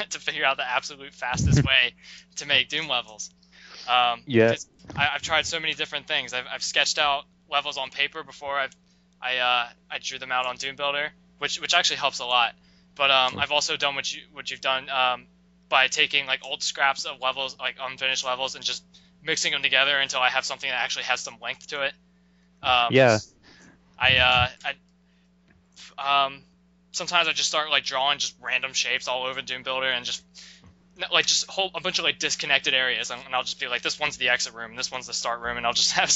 to figure out the absolute fastest way to make Doom levels. Yeah. I've tried so many different things. I've sketched out levels on paper before. I drew them out on Doom Builder, which actually helps a lot. But I've also done what you've done by taking like old scraps of levels, like unfinished levels, and just mixing them together until I have something that actually has some length to it. Yeah. Sometimes I just start like drawing just random shapes all over Doom Builder and just a bunch of like disconnected areas, and I'll just be like, this one's the exit room, this one's the start room, and I'll just have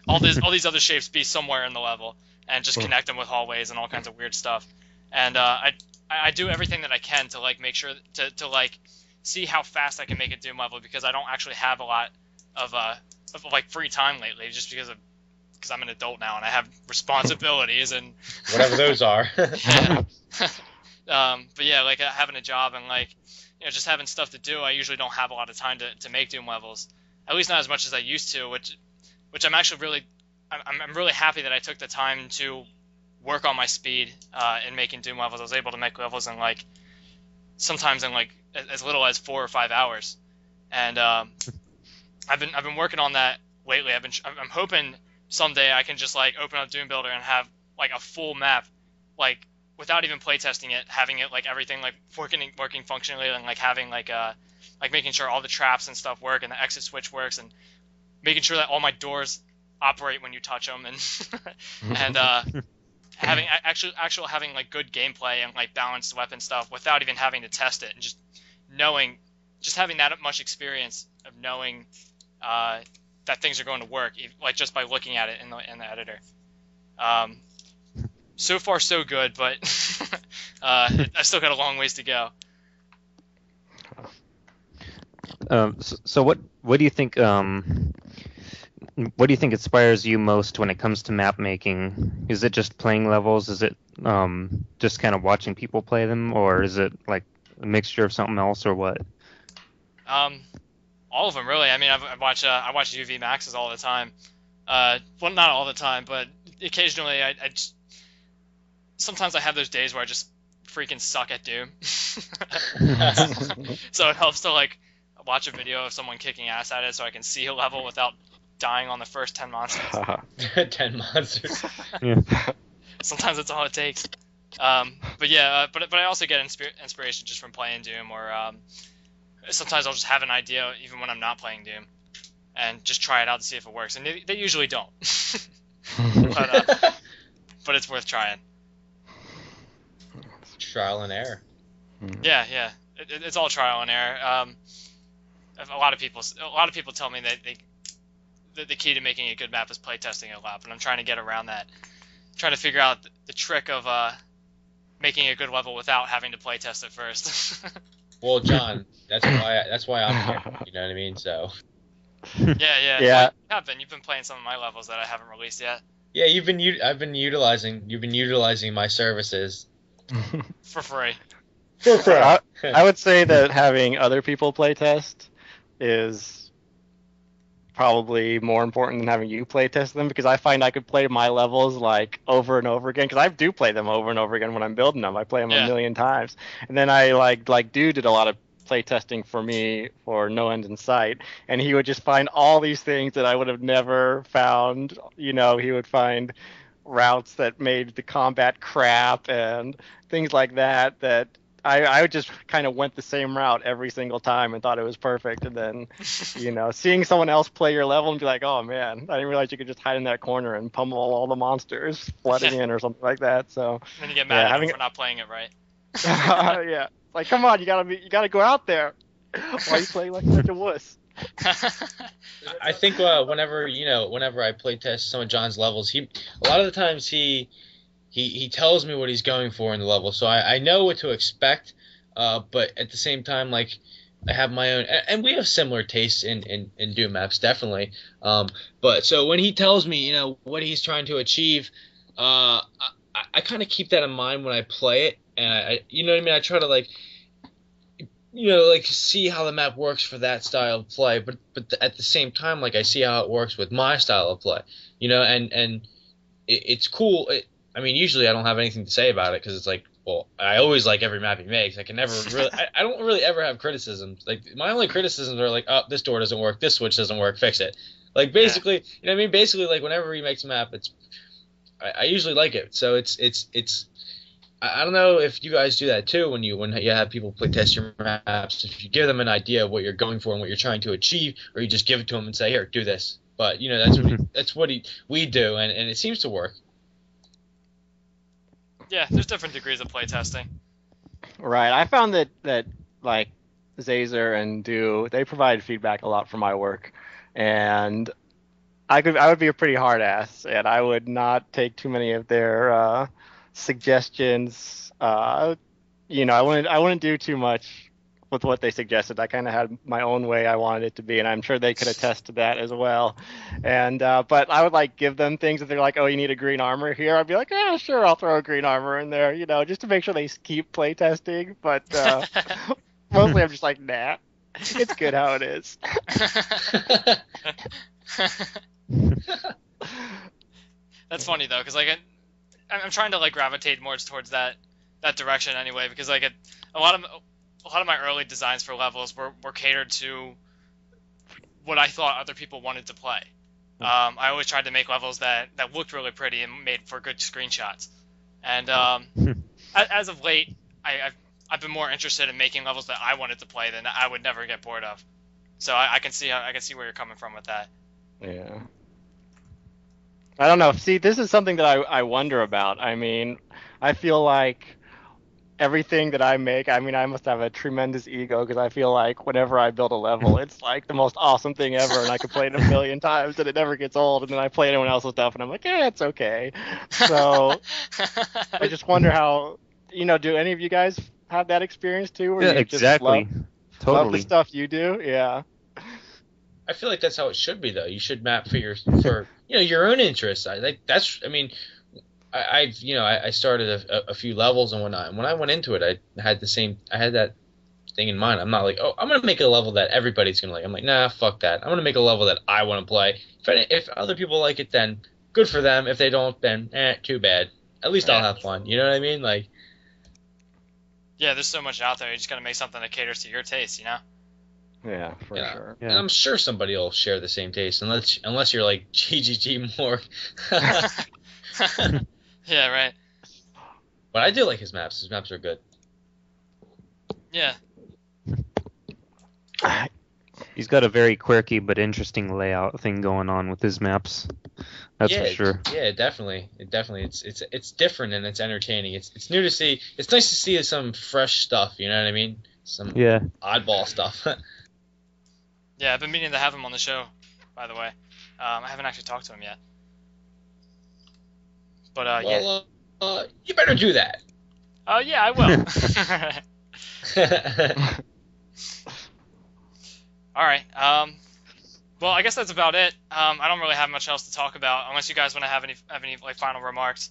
all these other shapes be somewhere in the level, and just connect them with hallways and all kinds of weird stuff. And I do everything that I can to like make sure to like see how fast I can make a Doom level, because I don't actually have a lot of like free time lately, just because I'm an adult now and I have responsibilities and whatever those are. But yeah, like having a job and like just having stuff to do, I usually don't have a lot of time to make Doom levels, at least not as much as I used to, which I'm actually I'm really happy that I took the time to work on my speed in making Doom levels. I was able to make levels in like sometimes in like as little as 4 or 5 hours, and I've been working on that lately. I'm hoping someday I can just like open up Doom Builder and have like a full map, like without even playtesting it, having it like everything like working functionally, and like having like making sure all the traps and stuff work and the exit switch works, and making sure that all my doors operate when you touch them, and having having like good gameplay and like balanced weapon stuff without even having to test it, and just having that much experience of knowing that things are going to work, like just by looking at it in the editor. So far so good, but I still got a long ways to go. So what do you think? What do you think inspires you most when it comes to map making? Is it just playing levels? Is it just kind of watching people play them, or is it like a mixture of something else, or what? All of them, really. I mean, I watch UV Maxes all the time. Well, not all the time, but occasionally I just, sometimes I have those days where I just freaking suck at Doom. So it helps to like watch a video of someone kicking ass at it so I can see a level without dying on the first 10 monsters. 10 monsters. Yeah. Sometimes that's all it takes. But yeah, but I also get inspiration just from playing Doom, or sometimes I'll just have an idea even when I'm not playing Doom, and just try it out to see if it works. And they usually don't. But it's worth trying. Trial and error. Yeah. It's all trial and error. A lot of people tell me that the key to making a good map is playtesting a lot, but I'm trying to get around that. Trying to figure out the trick of making a good level without having to play test it first. Well, John, that's why I'm here. You know what I mean? So. Yeah. Yeah. Well, you've been playing some of my levels that I haven't released yet. Yeah, you've been utilizing my services. For free. I would say that having other people play test is probably more important than having you play test them, because I find I could play my levels like over and over again, because I do play them over and over again when I'm building them. I play them a million times, and then I like Dude did a lot of play testing for me for No End in Sight, and he would just find all these things that I would have never found. You know, he would find routes that made the combat crap and things like that I just kind of went the same route every single time and thought it was perfect. And then, you know, seeing someone else play your level and be like, oh man, I didn't realize you could just hide in that corner and pummel all the monsters flooding in or something like that. So And then you get mad at them for not playing it right. yeah, like come on, you gotta go out there. Why are you playing like such a wuss? I think whenever I play test some of John's levels, a lot of the times he tells me what he's going for in the level, so I know what to expect. But at the same time, like, I have my own, and we have similar tastes in Doom maps, definitely. But so when he tells me, what he's trying to achieve, I kind of keep that in mind when I play it, and I you know what I mean. I try to like see how the map works for that style of play, but at the same time, like, I see how it works with my style of play, and it's cool. I mean, usually I don't have anything to say about it because it's like, well, I always like every map he makes. I can never really, I don't really ever have criticisms. Like, my only criticisms are like, oh, this door doesn't work, this switch doesn't work, fix it. Like, basically, you know what I mean? Basically, like, whenever he makes a map, I usually like it. So it's I don't know if you guys do that too when you have people play test your maps. If you give them an idea of what you're going for and what you're trying to achieve, or you just give it to them and say, here, do this. But that's what we do, and it seems to work. Yeah, there's different degrees of playtesting. Right. I found that like Zazer and Do, they provide feedback a lot for my work, and I would be a pretty hard ass, and I would not take too many of their suggestions. I wouldn't do too much with what they suggested. I kind of had my own way I wanted it to be, and I'm sure they could attest to that as well. And but I would like give them things if they're like, oh, you need a green armor here. I'd be like, yeah, sure, I'll throw a green armor in there, just to make sure they keep playtesting. But mostly I'm just like, nah, it's good how it is. That's funny though, because like I'm trying to like gravitate more towards that direction anyway, because like a lot of my early designs for levels were catered to what I thought other people wanted to play. I always tried to make levels that looked really pretty and made for good screenshots. And as of late, I've been more interested in making levels that I wanted to play than I would never get bored of. So I can see where you're coming from with that. Yeah. I don't know. See, this is something that I wonder about. I mean, I feel like everything that I make, I mean, I must have a tremendous ego because I feel like whenever I build a level, it's like the most awesome thing ever, and I can play it a million times, and it never gets old. And then I play anyone else's stuff, and I'm like, yeah, it's okay. So I just wonder how, do any of you guys have that experience too? Where yeah, you exactly. Just love the stuff you do? Yeah. I feel like that's how it should be, though. You should map for your own interests. I started a few levels and whatnot, and when I went into it, I had that thing in mind. I'm not like, oh, I'm gonna make a level that everybody's gonna like. I'm like, nah, fuck that. I'm gonna make a level that I want to play. If other people like it, then good for them. If they don't, then too bad. At least I'll have fun. You know what I mean? Like, yeah, there's so much out there. You just gotta make something that caters to your taste, Yeah, for sure. Yeah. And I'm sure somebody will share the same taste, unless you're like GGG Morg. Yeah, right. But I do like his maps. His maps are good. Yeah. He's got a very quirky but interesting layout thing going on with his maps. That's for sure. Yeah, definitely. It's different and it's entertaining. It's new to see. It's nice to see some fresh stuff. You know what I mean? Some oddball stuff. Yeah, I've been meaning to have him on the show, by the way. I haven't actually talked to him yet. But, yeah. You better do that. Yeah, I will. All right. Well, I guess that's about it. I don't really have much else to talk about, unless you guys want to have any like final remarks.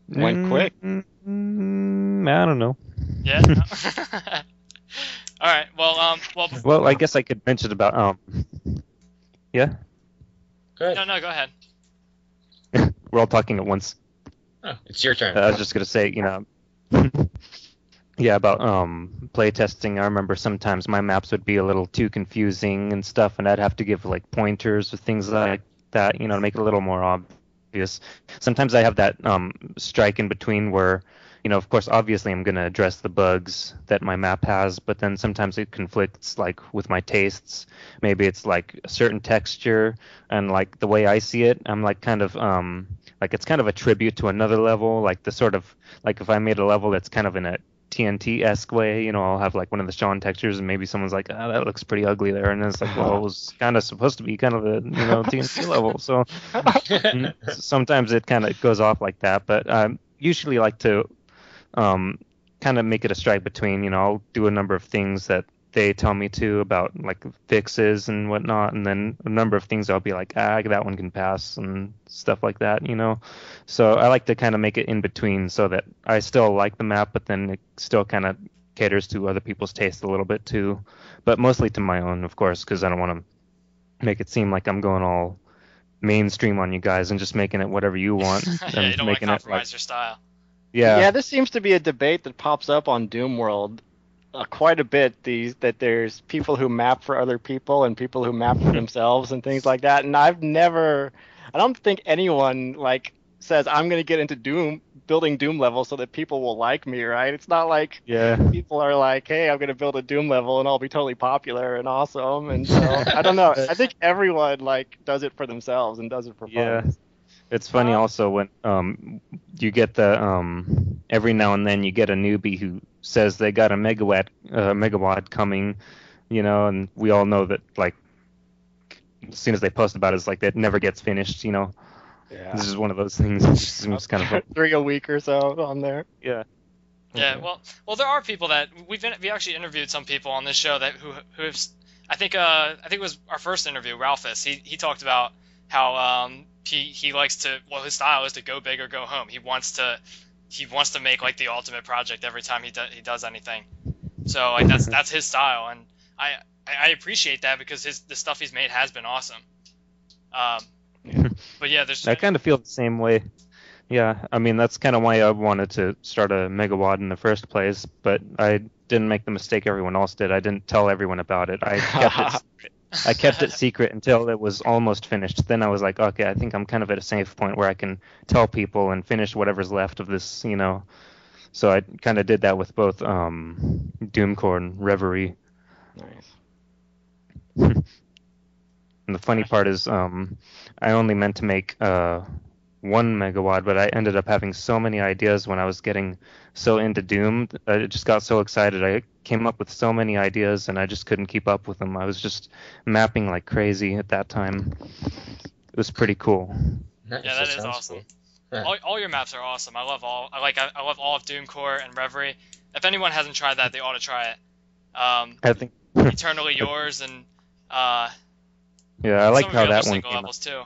Went quick. I don't know. Yeah. All right. Well. Well, I guess I could mention about Yeah. Good. No, go ahead. We're all talking at once. Oh, it's your turn. I was just gonna say, yeah, about playtesting. I remember sometimes my maps would be a little too confusing and stuff, and I'd have to give like pointers or things like that, to make it a little more obvious. Sometimes I have that strike in between where, of course, obviously I'm gonna address the bugs that my map has, but then sometimes it conflicts like with my tastes. Maybe it's like a certain texture, and like the way I see it, I'm like kind of like it's kind of a tribute to another level, like the sort of like if I made a level that's kind of in a TNT-esque way, I'll have like one of the Sean textures, and maybe someone's like, that looks pretty ugly there, and it's like, well, it was kind of supposed to be kind of a TNT level, so sometimes it kind of goes off like that, but I usually like to kind of make it a strike between, I'll do a number of things that they tell me to about like fixes and whatnot, and then a number of things I'll be like, that one can pass and stuff like that, So I like to kind of make it in between so that I still like the map, but then it still kind of caters to other people's taste a little bit too, but mostly to my own, of course, because I don't want to make it seem like I'm going all mainstream on you guys and just making it whatever you want. Yeah, and you don't want to making compromise your style. Yeah, this seems to be a debate that pops up on Doom World quite a bit. That there's people who map for other people and people who map for themselves and things like that. And I don't think anyone like says I'm going to get into building Doom levels so that people will like me, right? It's not like people are like, hey, I'm going to build a Doom level and I'll be totally popular and awesome. And so I don't know. I think everyone like does it for themselves and does it for fun. Yeah. It's funny also when you get the every now and then you get a newbie who says they got a megawatt coming, and we all know that like as soon as they post about it, it's like that never gets finished, Yeah. This is one of those things. It just seems kind of fun. 3 a week or so on there. Yeah. Yeah, well, there are people that we actually interviewed some people on this show that who have, I think it was our first interview, Ralphus. He talked about how he likes to, well, his style is to go big or go home. He wants to make like the ultimate project every time he does anything. So like that's his style, and I appreciate that because the stuff he's made has been awesome. But yeah, I kind of feel the same way. Yeah, I mean that's kind of why I wanted to start a megawatt in the first place, but I didn't make the mistake everyone else did. I didn't tell everyone about it. I kept it secret until it was almost finished. Then I was like, okay, I think I'm kind of at a safe point where I can tell people and finish whatever's left of this, So I kind of did that with both Doomcore and Reverie. Nice. And the funny part is I only meant to make 1 megawatt, but I ended up having so many ideas when I was getting so into Doom. I just got so excited. I came up with so many ideas, and I just couldn't keep up with them. I was just mapping like crazy at that time. It was pretty cool. Yeah, that is awesome. Cool. All your maps are awesome. I love all of Doomcore and Reverie. If anyone hasn't tried that, they ought to try it. I think Eternally Yours and yeah, I like how that one single came levels too.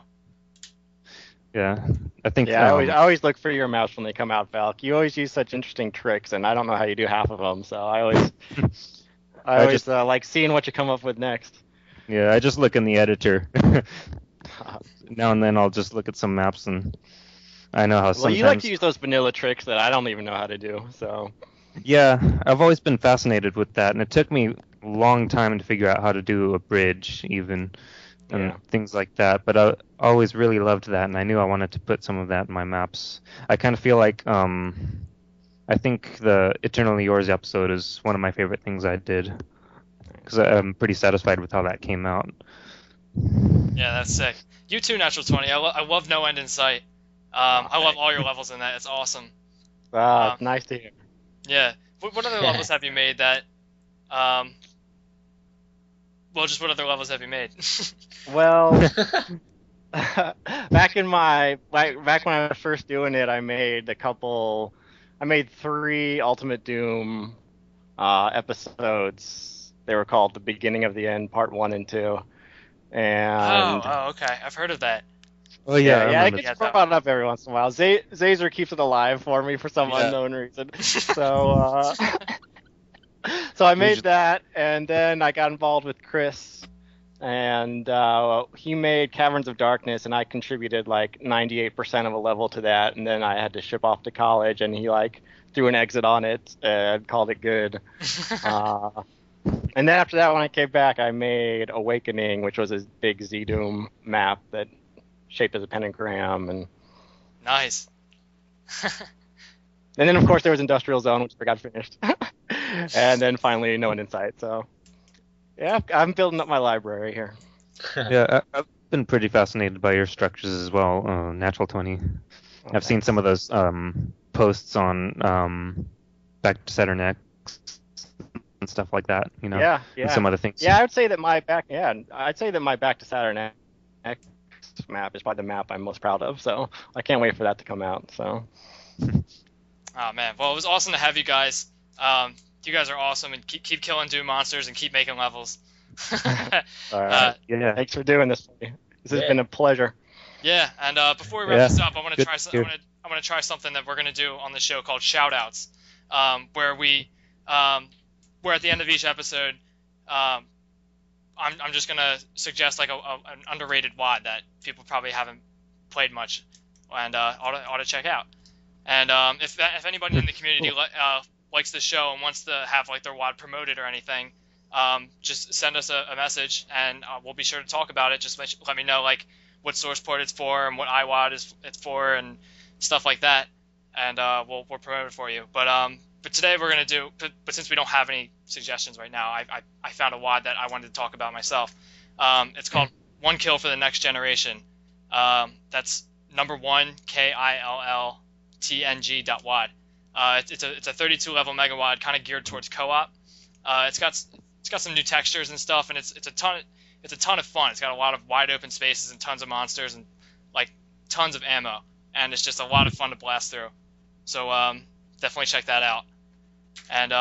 Yeah, I think. Yeah, I always look for your maps when they come out, Valk. You always use such interesting tricks, and I don't know how you do half of them. So I always like seeing what you come up with next. Yeah, I just look in the editor. Now and then I'll just look at some maps, and I know how. Well, you like to use those vanilla tricks that I don't even know how to do. So. Yeah, I've always been fascinated with that, and it took me a long time to figure out how to do a bridge, even. And things like that, but I always really loved that, and I knew I wanted to put some of that in my maps. I kind of feel like I think the Eternally Yours episode is one of my favorite things I did, because I'm pretty satisfied with how that came out. Yeah, that's sick. You too, Naturaltvventy. I love No End in Sight. I love all your levels in that. It's awesome. Nice to hear. Yeah. What other levels have you made that? Well, just what other levels have you made? Well, back when I was first doing it, I made 3 Ultimate Doom episodes. They were called The Beginning of the End, Part 1 and 2. And okay. I've heard of that. Oh yeah, it gets brought up every once in a while. Zazer keeps it alive for me for some unknown reason. So so I made that, and then I got involved with Chris, and he made Caverns of Darkness, and I contributed like 98% of a level to that, and then I had to ship off to college, and he like threw an exit on it and called it good. And then after that, when I came back, I made Awakening, which was a big Z-Doom map that shaped as a pentagram. And nice. And then, of course, there was Industrial Zone, which I got finished. And then finally, No One in Sight. So, yeah, I'm building up my library here. Yeah, I've been pretty fascinated by your structures as well, Naturaltvventy. I've seen some of those posts on Back to Saturn X and stuff like that, you know. Yeah. And some other things. Yeah, I'd say that my Back to Saturn X map is probably the map I'm most proud of. So I can't wait for that to come out. So. Oh man, well it was awesome to have you guys. You guys are awesome, and keep killing Doom monsters and keep making levels. All right. Thanks for doing this. This has been a pleasure. Yeah, and before we wrap this up, I want to try something that we're gonna do on the show called shoutouts, where at the end of each episode, I'm just gonna suggest like an underrated WAD that people probably haven't played much, and ought to check out. And if anybody in the community likes the show and wants to have like their WAD promoted or anything, just send us a message, and we'll be sure to talk about it. Just let me know like what source port it's for and what IWAD it's for and stuff like that, and we'll promote it for you. But today we're gonna do. But since we don't have any suggestions right now, I found a WAD that I wanted to talk about myself. It's called One Kill for the Next Generation. That's number 1 KILLTNG.WAD. It's a 32 level megawad, kind of geared towards co-op. It's got some new textures and stuff, and it's a ton of fun. It's got a lot of wide open spaces and tons of monsters and like tons of ammo, and it's just a lot of fun to blast through. So definitely check that out. And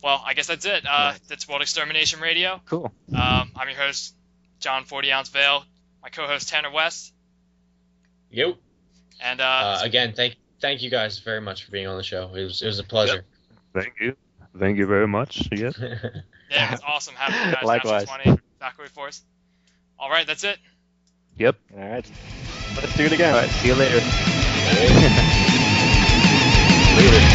well, I guess that's it. That's World Extermination Radio. Cool. I'm your host, John 40 Ounce Vail. My co-host Tanner West. Yep. And again, thank you guys very much for being on the show. It was a pleasure. Yep. Thank you very much. Yes. Yeah, it's awesome having you guys. Likewise. Valkiriforce. All right, that's it. Yep. All right. Let's do it again. All right. See you later. Later.